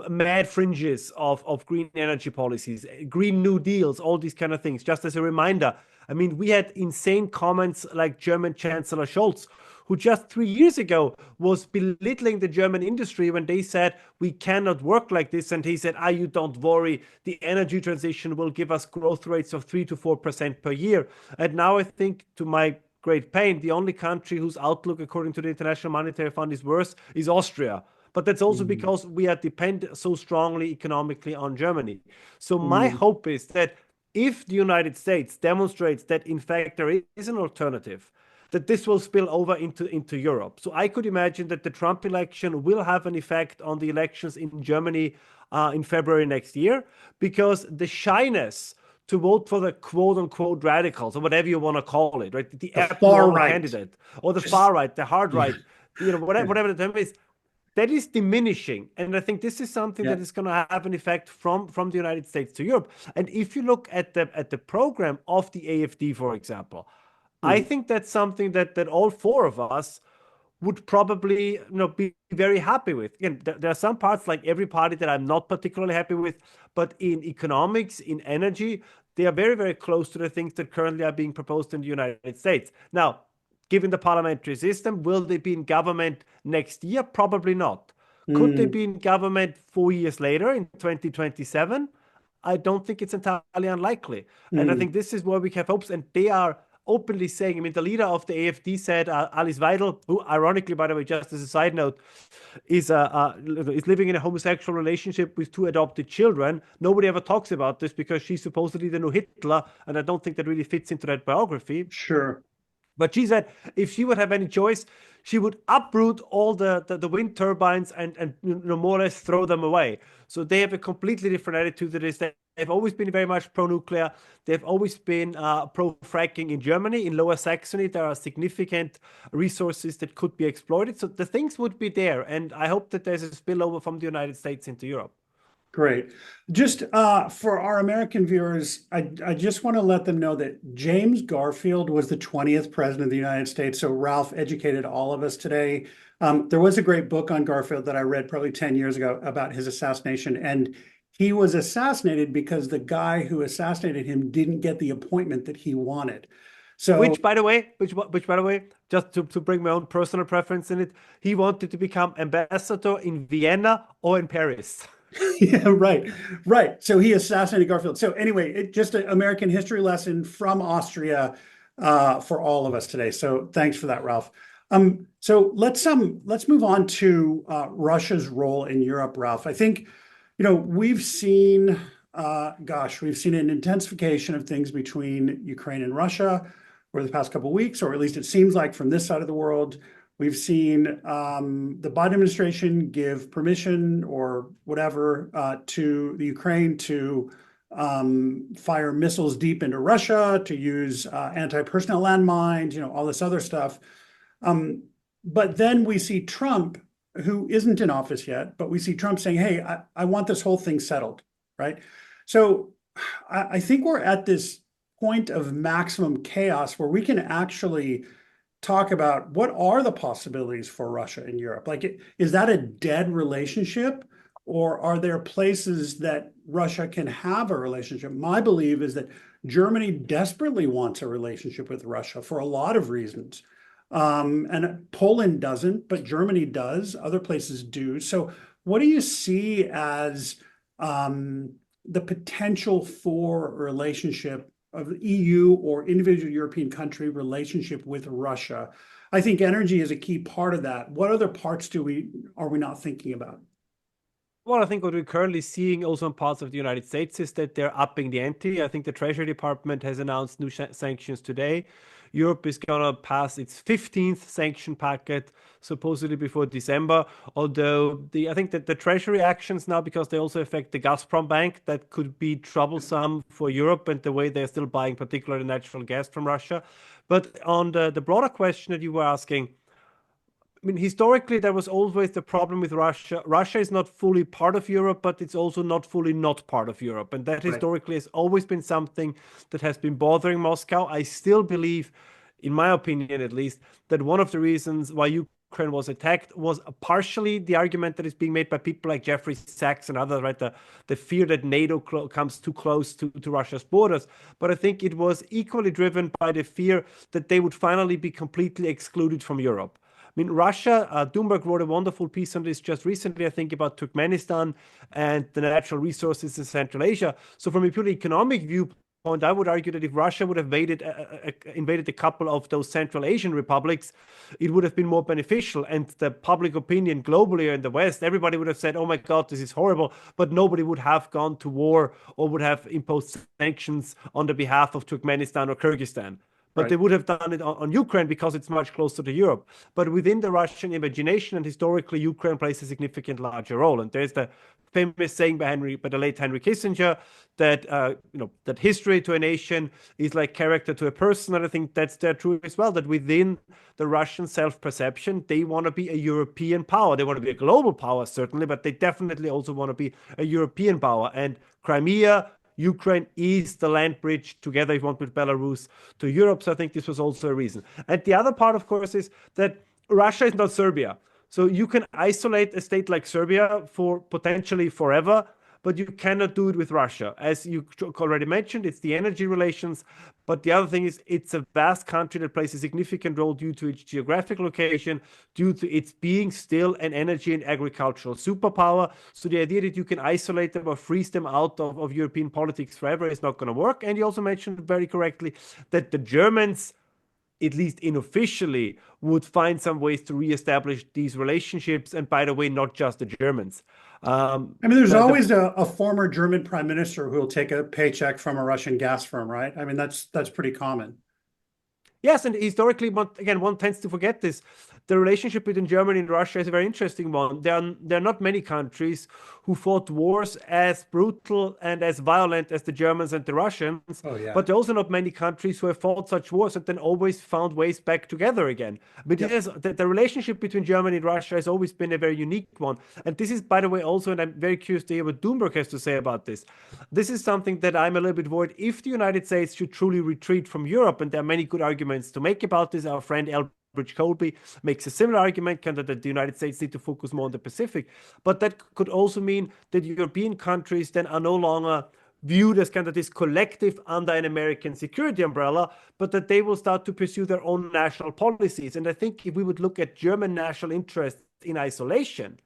Speaker 4: mad fringes of green energy policies, Green New Deals, all these kind of things. Just as a reminder, I mean, we had insane comments like German Chancellor Scholz, who just 3 years ago was belittling the German industry when they said, we cannot work like this. And he said, you don't worry, the energy transition will give us growth rates of 3 to 4% per year. And now I think, to my great pain, the only country whose outlook, according to the International Monetary Fund, is worse is Austria. But that's also because we are dependent so strongly economically on Germany. So my hope is that if the United States demonstrates that, in fact, there is an alternative, that this will spill over into Europe. So I could imagine that the Trump election will have an effect on the elections in Germany in February next year, because the shyness to vote for the quote-unquote radicals, or whatever you want to call it, right? The
Speaker 1: far right
Speaker 4: candidate, or the far right, the hard right, whatever the term is, that is diminishing. And I think this is something that is going to have an effect from the United States to Europe. And if you look at the program of the AfD, for example, I think that's something that all four of us would probably be very happy with. Again, there are some parts, like every party, that I'm not particularly happy with, but in economics, in energy, they are very, very close to the things that currently are being proposed in the United States. Now, given the parliamentary system, will they be in government next year? Probably not. Could they be in government 4 years later in 2027? I don't think it's entirely unlikely. And I think this is where we have hopes. And they are openly saying, I mean, the leader of the AfD said, Alice Weidel, who ironically, by the way, just as a side note, is living in a homosexual relationship with 2 adopted children. Nobody ever talks about this because she's supposedly the new Hitler, and I don't think that really fits into that biography.
Speaker 1: Sure.
Speaker 4: But she said if she would have any choice, she would uproot all the wind turbines and more or less throw them away. So they have a completely different attitude to this. They've always been very much pro-nuclear. They've always been pro-fracking in Germany. In Lower Saxony, there are significant resources that could be exploited. So the things would be there. And I hope that there's a spillover from the United States into Europe.
Speaker 1: Great. Just for our American viewers, I just want to let them know that James Garfield was the 20th president of the United States. So Ralph educated all of us today. There was a great book on Garfield that I read probably 10 years ago about his assassination. And he was assassinated because the guy who assassinated him didn't get the appointment that he wanted. So,
Speaker 4: which by the way, just to bring my own personal preference in it, he wanted to become ambassador in Vienna or in Paris.
Speaker 1: Yeah, right. So he assassinated Garfield. So anyway, just an American history lesson from Austria for all of us today. So thanks for that, Ralph. So let's move on to Russia's role in Europe, Ralph. I think we've seen an intensification of things between Ukraine and Russia over the past couple of weeks, or at least it seems like from this side of the world. We've seen the Biden administration give permission or whatever to the Ukraine to fire missiles deep into Russia, to use anti-personnel landmines, all this other stuff. But then we see Trump, who isn't in office yet, but we see Trump saying, hey, I want this whole thing settled, right? So I think we're at this point of maximum chaos where we can actually talk about what are the possibilities for Russia in Europe. Like, is that a dead relationship, or are there places that Russia can have a relationship? My belief is that Germany desperately wants a relationship with Russia for a lot of reasons. And Poland doesn't, but Germany does. Other places do. So what do you see as the potential for a relationship of the EU or individual European country relationship with Russia? I think energy is a key part of that. What other parts are we not thinking about?
Speaker 4: Well, I think what we're currently seeing also in parts of the United States is that they're upping the ante. I think the Treasury Department has announced new sanctions today. Europe is going to pass its 15th sanction packet, supposedly before December. Although I think that the Treasury actions now, because they also affect the Gazprom bank, that could be troublesome for Europe and the way they're still buying particularly natural gas from Russia. But on the broader question that you were asking, I mean, historically, there was always the problem with Russia. Russia is not fully part of Europe, but it's also not fully not part of Europe. And that historically has always been something that has been bothering Moscow. I still believe, in my opinion at least, that one of the reasons why Ukraine was attacked was partially the argument that is being made by people like Jeffrey Sachs and others, right? The fear that NATO comes too close to Russia's borders. But I think it was equally driven by the fear that they would finally be completely excluded from Europe. I mean, Russia, Doomberg wrote a wonderful piece on this just recently, I think, about Turkmenistan and the natural resources in Central Asia. So from a purely economic viewpoint, I would argue that if Russia would have invaded a couple of those Central Asian republics, it would have been more beneficial. And the public opinion globally in the West, everybody would have said, oh my God, this is horrible. But nobody would have gone to war or would have imposed sanctions on the behalf of Turkmenistan or Kyrgyzstan. But they would have done it on Ukraine because it's much closer to Europe. But within the Russian imagination and historically, Ukraine plays a significant larger role. And there's the famous saying by the late Henry Kissinger that that history to a nation is like character to a person. And I think that's true as well. That within the Russian self-perception, they want to be a European power. They want to be a global power certainly, but they definitely also want to be a European power. And Crimea, Ukraine is the land bridge together, if you want, with Belarus to Europe. So I think this was also a reason. And the other part, of course, is that Russia is not Serbia. So you can isolate a state like Serbia for potentially forever, but you cannot do it with Russia. As you already mentioned, it's the energy relations. But the other thing is it's a vast country that plays a significant role due to its geographic location, due to its being still an energy and agricultural superpower. So the idea that you can isolate them or freeze them out of European politics forever is not going to work. And you also mentioned very correctly that the Germans, at least unofficially, would find some ways to reestablish these relationships. And by the way, not just the Germans.
Speaker 1: I mean, there's always a former German prime minister who will take a paycheck from a Russian gas firm, right? I mean, that's pretty common.
Speaker 4: Yes, and historically, again, one tends to forget this. The relationship between Germany and Russia is a very interesting one. There are not many countries who fought wars as brutal and as violent as the Germans and the Russians.
Speaker 1: Oh, yeah.
Speaker 4: But there are also not many countries who have fought such wars and then always found ways back together again. But the relationship between Germany and Russia has always been a very unique one. And this is, by the way, also, and I'm very curious to hear what Doomberg has to say about this. This is something that I'm a little bit worried if the United States should truly retreat from Europe, and there are many good arguments to make about this. Our friend Elbridge Colby makes a similar argument, kind of that the United States need to focus more on the Pacific. But that could also mean that European countries then are no longer viewed as kind of this collective under an American security umbrella, but that they will start to pursue their own national policies. And I think if we would look at German national interests in isolation,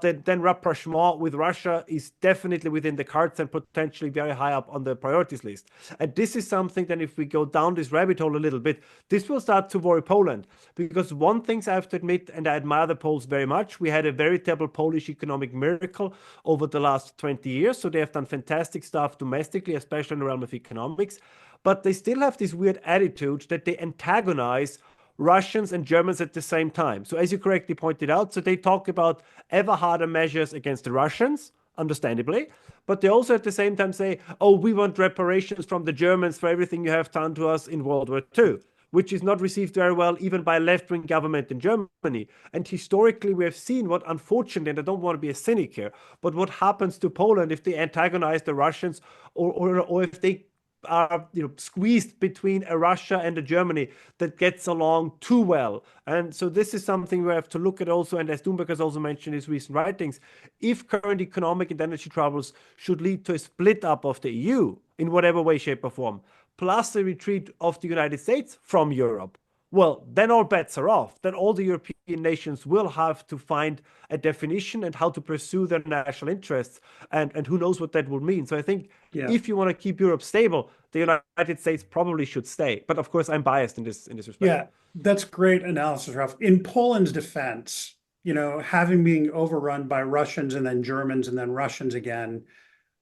Speaker 4: then rapprochement with Russia is definitely within the cards and potentially very high up on the priorities list. And this is something that if we go down this rabbit hole a little bit, this will start to worry Poland. Because one thing I have to admit, and I admire the Poles very much, we had a veritable Polish economic miracle over the last 20 years. So they have done fantastic stuff domestically, especially in the realm of economics. But they still have this weird attitude that they antagonize Russians and Germans at the same time. So as you correctly pointed out, so they talk about ever harder measures against the Russians, understandably, but they also at the same time say, oh, we want reparations from the Germans for everything you have done to us in World War II, which is not received very well even by a left-wing government in Germany. And historically, we have seen what, unfortunately, and I don't want to be a cynic here, but what happens to Poland if they antagonize the Russians or if they are squeezed between a Russia and a Germany that gets along too well. And so this is something we have to look at also, and as Doomberg has also mentioned in his recent writings, if current economic and energy troubles should lead to a split up of the EU in whatever way, shape or form, plus a retreat of the United States from Europe, well, then all bets are off. Then all the European nations will have to find a definition and how to pursue their national interests. And who knows what that will mean. So I think if you want to keep Europe stable, the United States probably should stay. But of course, I'm biased in this respect.
Speaker 1: Yeah, that's great analysis, Ralph. In Poland's defense, having been overrun by Russians and then Germans and then Russians again,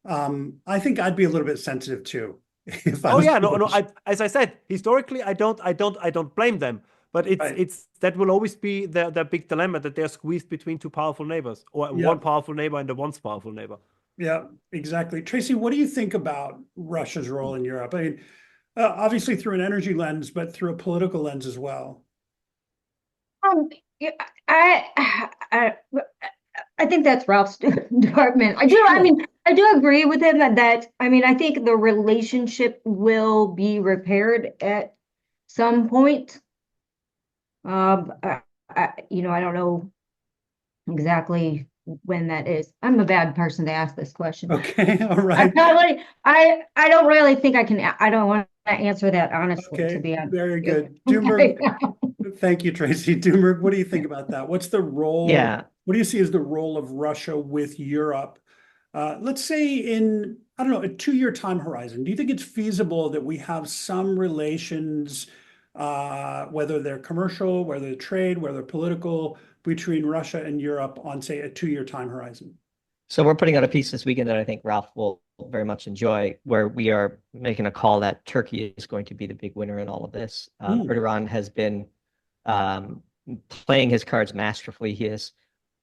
Speaker 1: I think I'd be a little bit sensitive too.
Speaker 4: As I said, historically, I don't blame them, but it's that will always be their big dilemma, that they're squeezed between two powerful neighbors, or one powerful neighbor and a once powerful neighbor.
Speaker 1: Yeah, exactly. Tracy, what do you think about Russia's role in Europe? I mean, obviously through an energy lens, but through a political lens as well.
Speaker 2: Yeah, I, I think that's Ralph's department. I
Speaker 1: Sure.
Speaker 2: mean, I do agree with him that, I mean, I think the relationship will be repaired at some point. I don't know exactly when that is. I'm a bad person to ask this question.
Speaker 1: Okay. All
Speaker 2: I
Speaker 1: right.
Speaker 2: probably, I don't really think I can, I don't want to answer that honestly, to
Speaker 1: Okay.
Speaker 2: be honest.
Speaker 1: Very
Speaker 2: with
Speaker 1: good.
Speaker 2: you.
Speaker 1: Doomberg, thank you, Tracy. Doomberg, what do you think about that? What's the role?
Speaker 3: Yeah.
Speaker 1: What do you see as the role of Russia with Europe? Let's say in, I don't know, a 2-year time horizon. Do you think it's feasible that we have some relations, whether they're commercial, whether they're trade, whether they're political, between Russia and Europe on, say, a 2-year time horizon?
Speaker 3: So we're putting out a piece this weekend that I think Ralph will very much enjoy, where we are making a call that Turkey is going to be the big winner in all of this.
Speaker 1: Hmm.
Speaker 3: Erdogan has been um, playing his cards masterfully. He has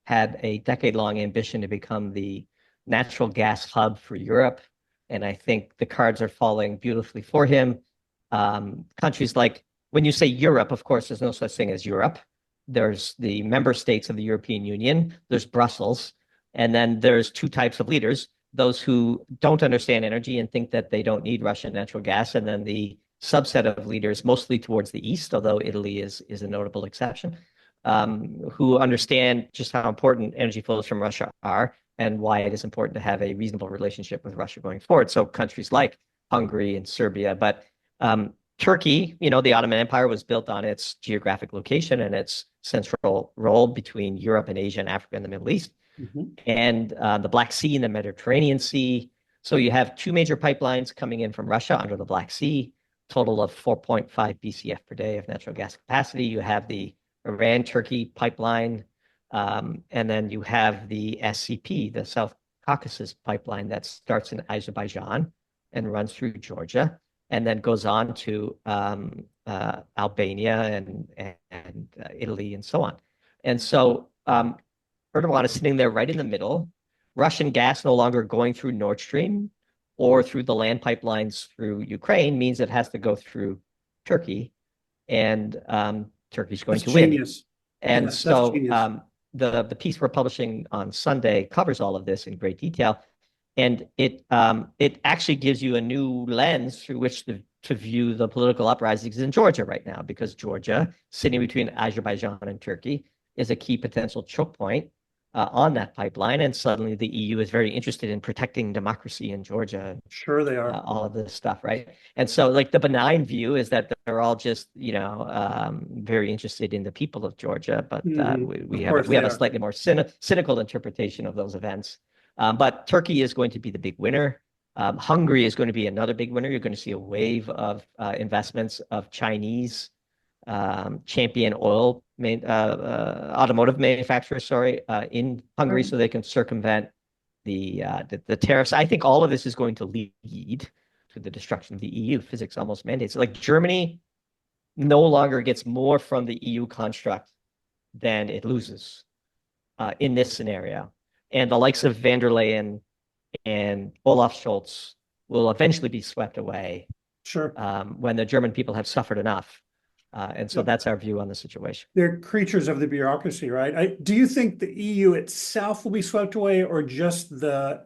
Speaker 3: had a decade-long ambition to become the natural gas hub for Europe, and I think the cards are falling beautifully for him. Countries like, when you say Europe, of course, there's no such thing as Europe. There's the member states of the European Union, there's Brussels, and then there's two types of leaders: those who don't understand energy and think that they don't need Russian natural gas, and then the subset of leaders, mostly towards the east, although Italy is a notable exception, who understand just how important energy flows from Russia are and why it is important to have a reasonable relationship with Russia going forward. So countries like Hungary and Serbia, but Turkey, the Ottoman Empire was built on its geographic location and its central role between Europe and Asia and Africa and the Middle East,
Speaker 1: Mhm.
Speaker 3: and the Black Sea and the Mediterranean Sea. So you have two major pipelines coming in from Russia under the Black Sea, total of 4.5 BCF per day of natural gas capacity. You have the Iran-Turkey pipeline, and then you have the SCP, the South Caucasus pipeline, that starts in Azerbaijan and runs through Georgia, and then goes on to Albania and Italy and so on. And so Erdogan is sitting there right in the middle. Russian gas no longer going through Nord Stream or through the land pipelines through Ukraine means it has to go through Turkey, and Turkey's going
Speaker 1: That's
Speaker 3: to win.
Speaker 1: genius.
Speaker 3: And
Speaker 1: Yes, that's
Speaker 3: so
Speaker 1: genius.
Speaker 3: the piece we're publishing on Sunday covers all of this in great detail, and it actually gives you a new lens through which to view the political uprisings in Georgia right now, because Georgia, sitting between Azerbaijan and Turkey, is a key potential choke point on that pipeline, and suddenly the EU is very interested in protecting democracy in Georgia,
Speaker 1: Sure they are.
Speaker 3: all of this stuff, right? And so, like, the benign view is that they're all just, very interested in the people of Georgia, but we
Speaker 1: Of
Speaker 3: have
Speaker 1: course
Speaker 3: we
Speaker 1: they
Speaker 3: have a
Speaker 1: are.
Speaker 3: slightly more cynical interpretation of those events. But Turkey is going to be the big winner. Hungary is going to be another big winner. You're going to see a wave of investments of Chinese champion automotive manufacturers, in Hungary, so they can circumvent the tariffs. I think all of this is going to lead to the destruction of the EU. Physics almost mandates it. Like, Germany no longer gets more from the EU construct than it loses in this scenario. And the likes of van der Leyen and Olaf Scholz will eventually be swept away
Speaker 1: Sure.
Speaker 3: when the German people have suffered enough. And so
Speaker 1: Yep.
Speaker 3: that's our view on the situation.
Speaker 1: They're creatures of the bureaucracy, right? Do you think the EU itself will be swept away, or just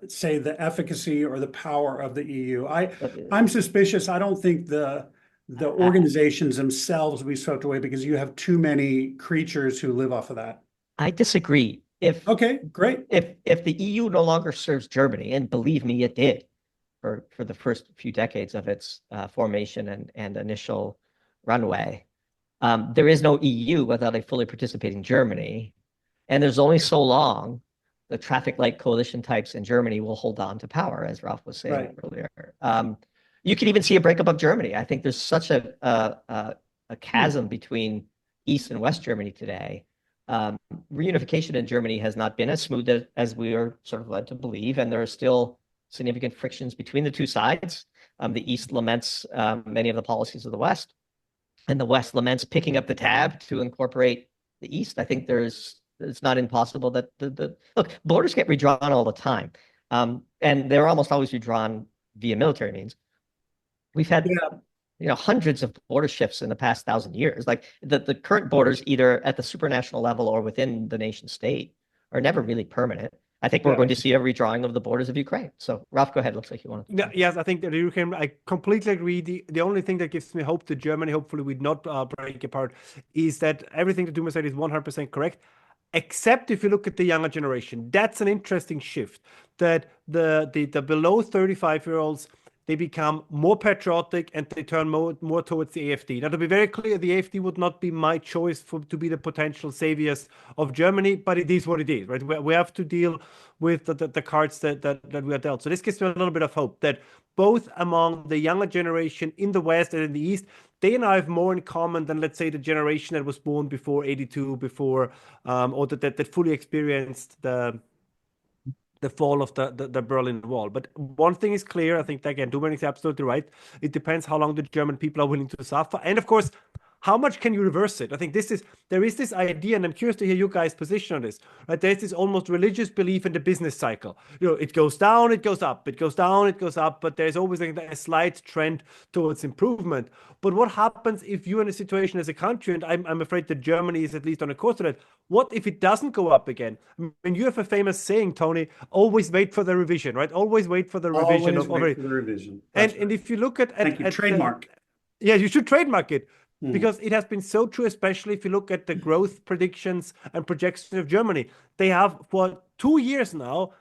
Speaker 1: say, the efficacy or the power of the EU? I'm suspicious. I don't think the organizations themselves will be swept away, because you have too many creatures who live off of that.
Speaker 3: I disagree.
Speaker 1: Okay, great.
Speaker 3: If the EU no longer serves Germany, and believe me, it did for the first few decades of its formation and initial runway, there is no EU without a fully participating Germany, and there's only so long the traffic light coalition types in Germany will hold on to power, as Ralph was saying
Speaker 1: Right.
Speaker 3: earlier. You could even see a breakup of Germany. I think there's such a chasm between East and West Germany today. Reunification in Germany has not been as smooth as we are sort of led to believe, and there are still significant frictions between the two sides. The East laments many of the policies of the West, and the West laments picking up the tab to incorporate the East. I think it's not impossible that look, borders get redrawn all the time, and they're almost always redrawn via military means. We've had
Speaker 1: Yeah.
Speaker 3: hundreds of border shifts in the past 1,000 years. Like the current borders, either at the supranational level or within the nation state, are never really permanent. I think we're going to see a redrawing of the borders of Ukraine. So, Ralph, go ahead. Looks like you want to.
Speaker 4: Yeah, yes, I think that Ukraine, I completely agree. The only thing that gives me hope that Germany hopefully would not break apart is that everything that Duma said is 100% correct, except if you look at the younger generation. That's an interesting shift, that the below 35-year-olds, they become more patriotic and they turn more towards the AfD. Now, to be very clear, the AfD would not be my choice to be the potential saviors of Germany, but it is what it is, right? We have to deal with the cards that we are dealt. So this gives me a little bit of hope that both among the younger generation in the West and in the East, they now have more in common than, let's say, the generation that was born before 82, or that fully experienced the fall of the Berlin Wall. But one thing is clear, I think, again, Doomberg is absolutely right. It depends how long the German people are willing to suffer. And of course, how much can you reverse it? I think there is this idea, and I'm curious to hear you guys' position on this, right? There's this almost religious belief in the business cycle. It goes down, it goes up, it goes down, it goes up, but there's always a slight trend towards improvement. But what happens if you're in a situation as a country, and I'm afraid that Germany is at least on a course to that, what if it doesn't go up again? I mean, you have a famous saying, Tony, always wait for the revision, right? Always wait for the revision.
Speaker 1: Always wait for the revision.
Speaker 4: And if you look at
Speaker 1: trademark.
Speaker 4: Yeah, you should trademark it.
Speaker 1: Hmm.
Speaker 4: Because it has been so true, especially if you look at the growth predictions and projections of Germany. They have, for 2 years now,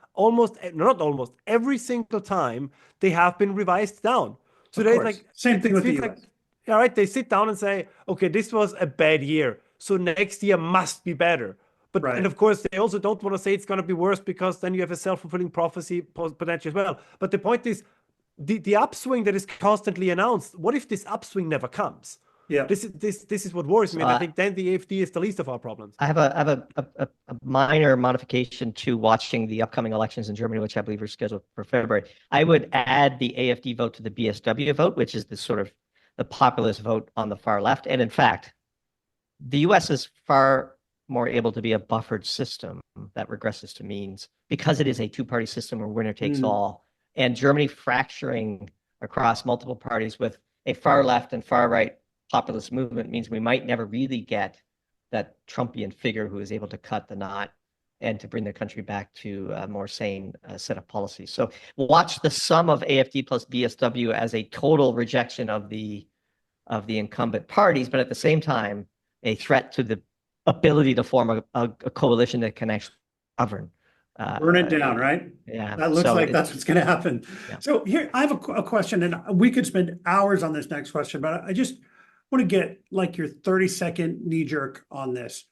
Speaker 4: not almost, every single time, they have been revised down. So there's
Speaker 1: same thing with the US.
Speaker 4: Yeah, right. They sit down and say, okay, this was a bad year, so next year must be better. But and of course, they also don't want to say it's going to be worse, because then you have a self-fulfilling prophecy potential as well. But the point is, the upswing that is constantly announced, what if this upswing never comes?
Speaker 1: Yeah,
Speaker 4: this is what worries me. And I think then the AfD is the least of our problems.
Speaker 3: I have a minor modification to watching the upcoming elections in Germany, which I believe are scheduled for February. I would add the AfD vote to the BSW vote, which is the sort of the populist vote on the far left. And in fact, the US is far more able to be a buffered system that regresses to means, because it is a two-party system where winner takes all. And Germany fracturing across multiple parties with a far left and far right populist movement means we might never really get that Trumpian figure who is able to cut the knot and to bring the country back to a more sane set of policies. So watch the sum of AfD plus BSW as a total rejection of the incumbent parties, but at the same time, a threat to the ability to form a coalition that can actually govern.
Speaker 1: Burn it down, right?
Speaker 3: Yeah.
Speaker 1: That looks like that's what's going to happen.
Speaker 3: Yeah.
Speaker 1: So here, I have a question, and we could spend hours on this next question, but I just want to get like your 30-second knee jerk on this.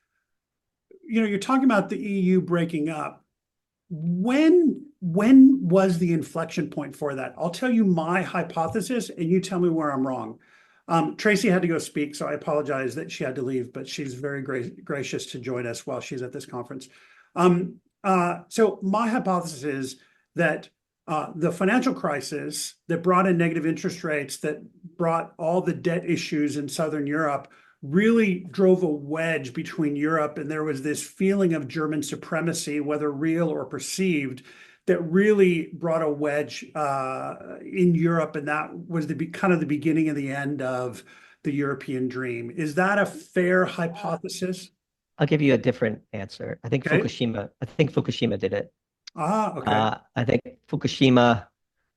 Speaker 1: You're talking about the EU breaking up. When was the inflection point for that? I'll tell you my hypothesis, and you tell me where I'm wrong. Tracy had to go speak, so I apologize that she had to leave, but she's very gracious to join us while she's at this conference. So my hypothesis is that the financial crisis that brought in negative interest rates, that brought all the debt issues in Southern Europe, really drove a wedge between Europe, and there was this feeling of German supremacy, whether real or perceived, that really brought a wedge in Europe, and that was kind of the beginning and the end of the European dream. Is that a fair hypothesis?
Speaker 3: I'll give you a different answer. I think Fukushima did it.
Speaker 1: Okay.
Speaker 3: I think Fukushima,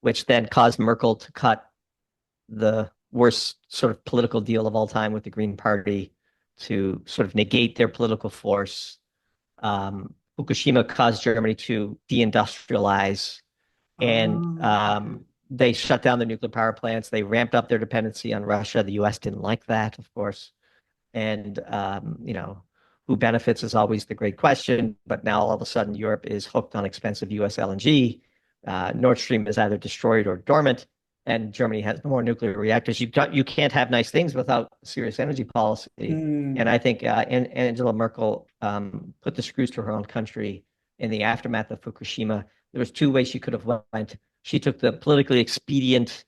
Speaker 3: which then caused Merkel to cut the worst sort of political deal of all time with the Green Party to sort of negate their political force. Fukushima caused Germany to deindustrialize, and they shut down the nuclear power plants. They ramped up their dependency on Russia. The US didn't like that, of course. And, who benefits is always the great question. But now all of a sudden, Europe is hooked on expensive US LNG. Nord Stream is either destroyed or dormant, and Germany has more nuclear reactors. You can't have nice things without serious energy policy. And I think Angela Merkel put the screws to her own country in the aftermath of Fukushima. There was two ways she could have went. She took the politically expedient,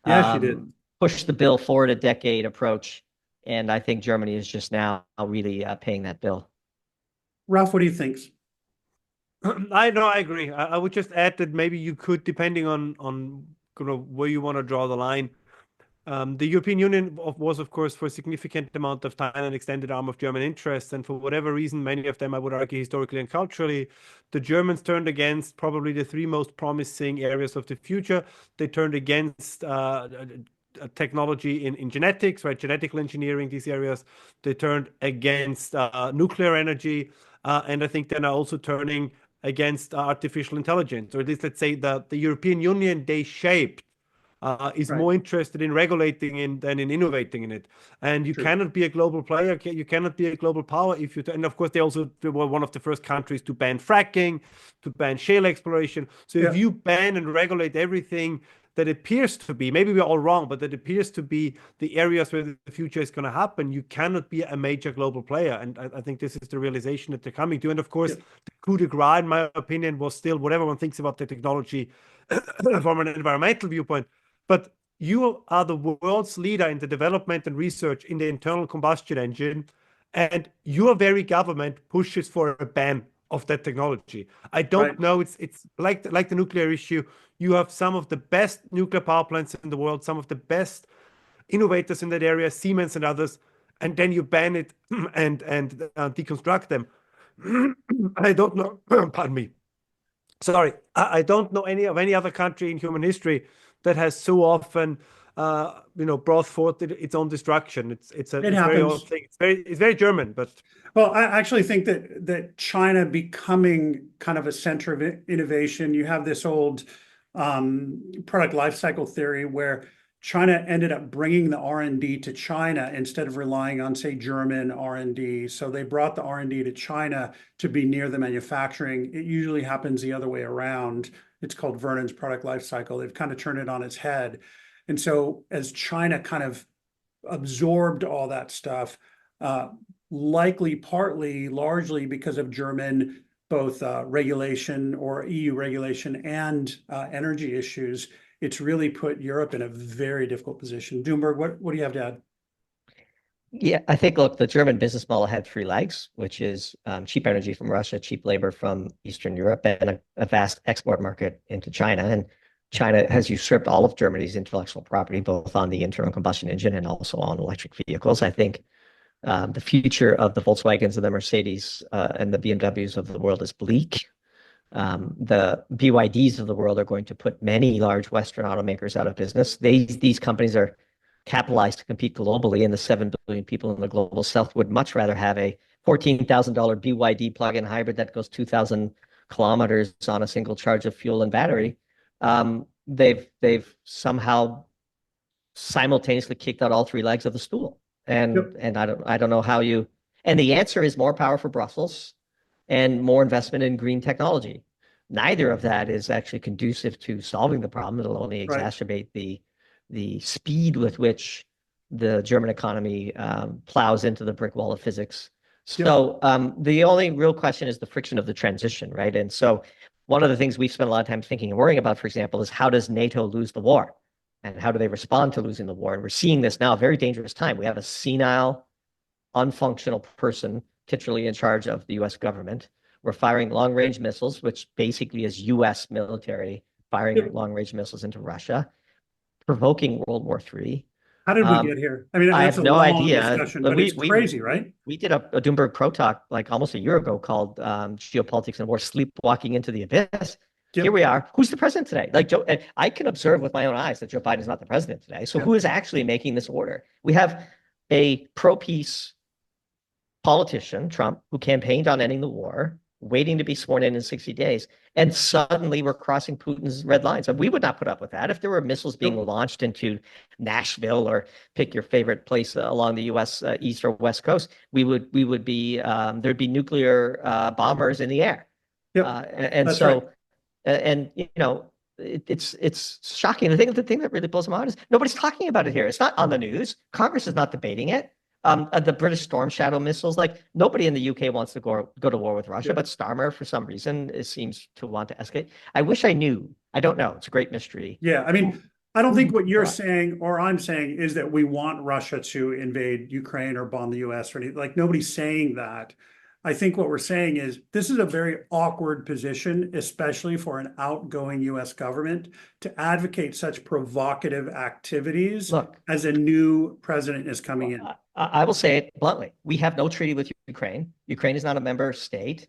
Speaker 1: she did,
Speaker 3: push the bill forward a decade approach. And I think Germany is just now really paying that bill.
Speaker 1: Ralph, what do you think?
Speaker 4: I agree. I would just add that maybe you could, depending on where you want to draw the line, The European Union was, of course, for a significant amount of time an extended arm of German interests. And for whatever reason, many of them, I would argue, historically and culturally, the Germans turned against probably the three most promising areas of the future. They turned against technology in genetics, right? Genetical engineering, these areas. They turned against nuclear energy. And I think they're now also turning against artificial intelligence, or at least let's say the European Union they shaped is
Speaker 1: Right.
Speaker 4: more interested in regulating in than in innovating in it. And you
Speaker 1: True.
Speaker 4: cannot be a global player. You cannot be a global power if you. And of course, they were one of the first countries to ban fracking, to ban shale exploration. So if
Speaker 1: Yeah.
Speaker 4: you ban and regulate everything that appears to be, maybe we're all wrong, but that appears to be the areas where the future is going to happen, you cannot be a major global player. And I think this is the realization that they're coming to. And of course,
Speaker 1: Yeah.
Speaker 4: the coup de grace, in my opinion, was still whatever one thinks about the technology from an environmental viewpoint. But you are the world's leader in the development and research in the internal combustion engine, and your very government pushes for a ban of that technology. I don't
Speaker 1: Right.
Speaker 4: know. It's like the nuclear issue. You have some of the best nuclear power plants in the world, some of the best innovators in that area, Siemens and others, and then you ban it and deconstruct them. I don't know. Pardon me. Sorry, I don't know any other country in human history that has so often, brought forth its own destruction. It's
Speaker 1: It
Speaker 4: very odd
Speaker 1: happens.
Speaker 4: thing. It's very German, but
Speaker 1: Well, I actually think that China becoming kind of a center of innovation, you have this old product life cycle theory where China ended up bringing the R&D to China instead of relying on, say, German R&D. So they brought the R&D to China to be near the manufacturing. It usually happens the other way around. It's called Vernon's product life cycle. They've kind of turned it on its head. And so as China kind of absorbed all that stuff, likely partly largely because of German both regulation or EU regulation and energy issues, it's really put Europe in a very difficult position. Doomberg, what do you have to add?
Speaker 3: Yeah, I think, look, the German business model had three legs, which is cheap energy from Russia, cheap labor from Eastern Europe, and a vast export market into China. And China has usurped all of Germany's intellectual property, both on the internal combustion engine and also on electric vehicles. I think the future of the Volkswagens and the Mercedes and the BMWs of the world is bleak. The BYDs of the world are going to put many large Western automakers out of business. These companies are capitalized to compete globally, and the 7 billion people in the global south would much rather have a $14,000 BYD plug-in hybrid that goes 2,000 kilometers on a single charge of fuel and battery. They've somehow simultaneously kicked out all three legs of the stool. And I don't know how you, and the answer is more power for Brussels and more investment in green technology. Neither of that is actually conducive to solving the problem. It'll only exacerbate the speed with which the German economy plows into the brick wall of physics. So the only real question is the friction of the transition, right? And so one of the things we've spent a lot of time thinking and worrying about, for example, is how does NATO lose the war? And how do they respond to losing the war? And we're seeing this now, a very dangerous time. We have a senile, unfunctional person titularly in charge of the US government. We're firing long-range missiles, which basically is US military firing long-range missiles into Russia, provoking World War III.
Speaker 1: How did we get here? I mean,
Speaker 3: I
Speaker 1: that's
Speaker 3: have
Speaker 1: a
Speaker 3: no
Speaker 1: long
Speaker 3: idea.
Speaker 1: discussion, but it's crazy, right?
Speaker 3: We did a Doomberg Pro Talk like almost a year ago called Geopolitics and War, Sleepwalking into the Abyss. Here we are. Who's the president today? Like Joe, I can observe with my own eyes that Joe Biden is not the president today. So who is actually making this order? We have a pro-peace politician, Trump, who campaigned on ending the war, waiting to be sworn in 60 days. And suddenly we're crossing Putin's red lines. And we would not put up with that. If there were missiles being launched into Nashville or pick your favorite place along the U.S. East or West Coast, we would be, there'd be nuclear bombers in the air. And
Speaker 1: That's
Speaker 3: so,
Speaker 1: right.
Speaker 3: And you know, it's shocking. The thing that really blows my mind is nobody's talking about it here. It's not on the news. Congress is not debating it. The British Storm Shadow missiles, like nobody in the UK wants to go to war with Russia, but Starmer, for some reason, seems to want to escalate. I wish I knew. I don't know. It's a great mystery.
Speaker 1: Yeah, I mean, I don't think what you're saying or I'm saying is that we want Russia to invade Ukraine or bomb the US or anything. Like nobody's saying that. I think what we're saying is this is a very awkward position, especially for an outgoing US government, to advocate such provocative activities
Speaker 3: Look,
Speaker 1: as a new president is coming in.
Speaker 3: I will say it bluntly. We have no treaty with Ukraine. Ukraine is not a member state.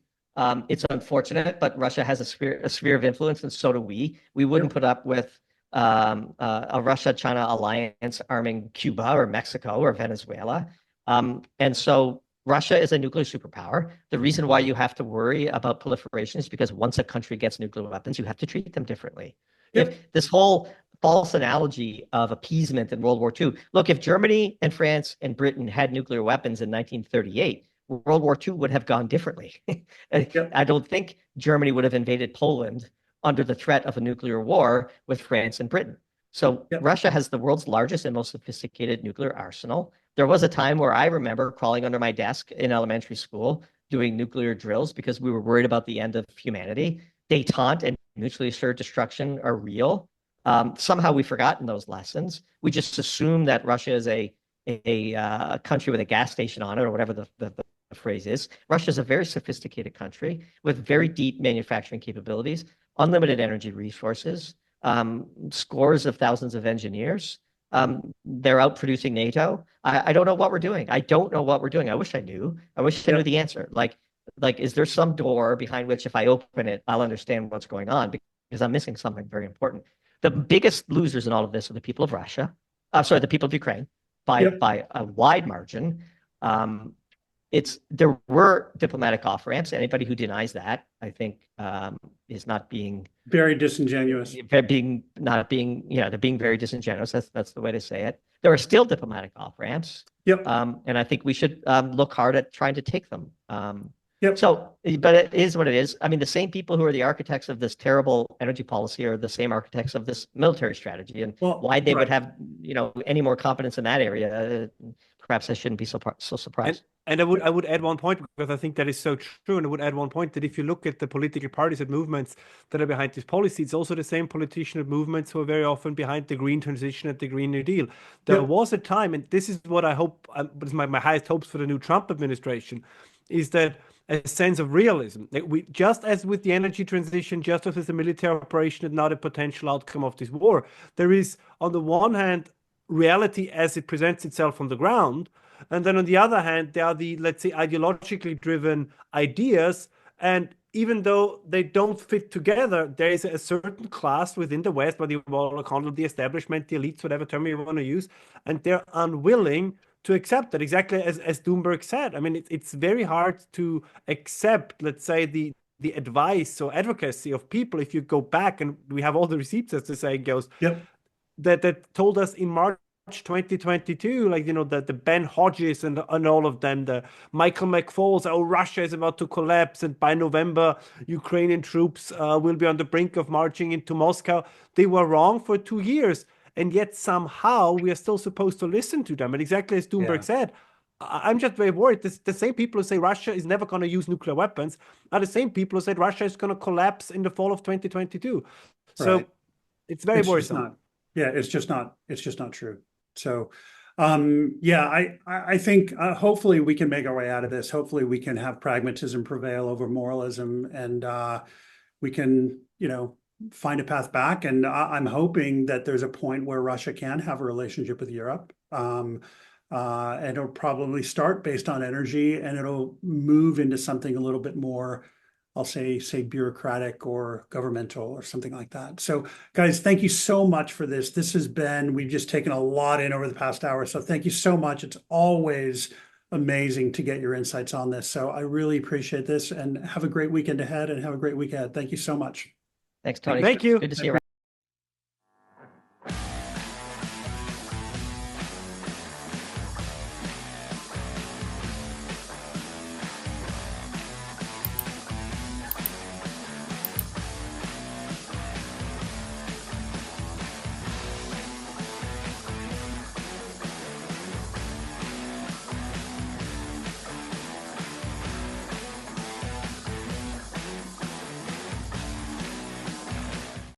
Speaker 3: It's unfortunate, but Russia has a sphere of influence, and so do we. We wouldn't put up with a Russia-China alliance arming Cuba or Mexico or Venezuela. And so Russia is a nuclear superpower. The reason why you have to worry about proliferation is because once a country gets nuclear weapons, you have to treat them differently.
Speaker 1: Yep.
Speaker 3: If this whole false analogy of appeasement in World War II, look, if Germany and France and Britain had nuclear weapons in 1938, World War II would have gone differently.
Speaker 1: Yep.
Speaker 3: I don't think Germany would have invaded Poland under the threat of a nuclear war with France and Britain. So
Speaker 1: Yep.
Speaker 3: Russia has the world's largest and most sophisticated nuclear arsenal. There was a time where I remember crawling under my desk in elementary school doing nuclear drills because we were worried about the end of humanity. Détente and mutually assured destruction are real. Somehow we've forgotten those lessons. We just assume that Russia is a country with a gas station on it, or whatever the phrase is. Russia is a very sophisticated country with very deep manufacturing capabilities, unlimited energy resources, scores of thousands of engineers. They're out producing NATO. I don't know what we're doing. I don't know what we're doing. I wish I knew. I wish I knew the answer. Like, is there some door behind which if I open it, I'll understand what's going on? Because I'm missing something very important. The biggest losers in all of this are the people of Russia. The people of Ukraine by a wide margin. There were diplomatic off ramps. Anybody who denies that, I think, is not being
Speaker 1: very disingenuous.
Speaker 3: They're being very disingenuous. That's the way to say it. There are still diplomatic off ramps.
Speaker 1: Yep.
Speaker 3: And I think we should look hard at trying to take them.
Speaker 1: Yep.
Speaker 3: So, but it is what it is. I mean, the same people who are the architects of this terrible energy policy are the same architects of this military strategy, and why they would have, any more competence in that area. Perhaps I shouldn't be so surprised.
Speaker 4: And I would add one point, because I think that is so true. And I would add one point that if you look at the political parties and movements that are behind this policy, it's also the same politician and movements who are very often behind the green transition and the Green New Deal. There was a time, and this is what I hope, is my highest hopes for the new Trump administration, is that a sense of realism. We, just as with the energy transition, just as with the military operation, and not a potential outcome of this war, there is, on the one hand, reality as it presents itself on the ground. And then on the other hand, there are the, let's say, ideologically driven ideas. And even though they don't fit together, there is a certain class within the West, whether you want to call it the establishment, the elites, whatever term you want to use, and they're unwilling to accept that, exactly as Doomberg said. I mean, it's very hard to accept, let's say, the advice or advocacy of people, if you go back, and we have all the receipts, as the saying goes, that told us in March 2022, like, the Ben Hodges and all of them, the Michael McFalls, Russia is about to collapse, and by November, Ukrainian troops will be on the brink of marching into Moscow. They were wrong for 2 years. And yet somehow we are still supposed to listen to them. And exactly as Doomberg said, I'm just very worried. The same people who say Russia is never going to use nuclear weapons are the same people who said Russia is going to collapse in the fall of 2022. So it's very worrisome.
Speaker 1: It's just not true. So, I think hopefully we can make our way out of this. Hopefully we can have pragmatism prevail over moralism, and we can, find a path back. And I'm hoping that there's a point where Russia can have a relationship with Europe. And it'll probably start based on energy, and it'll move into something a little bit more, I'll say bureaucratic or governmental or something like that. So guys, thank you so much for this. We've just taken a lot in over the past hour. So thank you so much. It's always amazing to get your insights on this. So I really appreciate this, and have a great weekend ahead, and have a great week ahead. Thank you so much.
Speaker 3: Thanks, Tony.
Speaker 4: Thank you.
Speaker 3: Good to see you.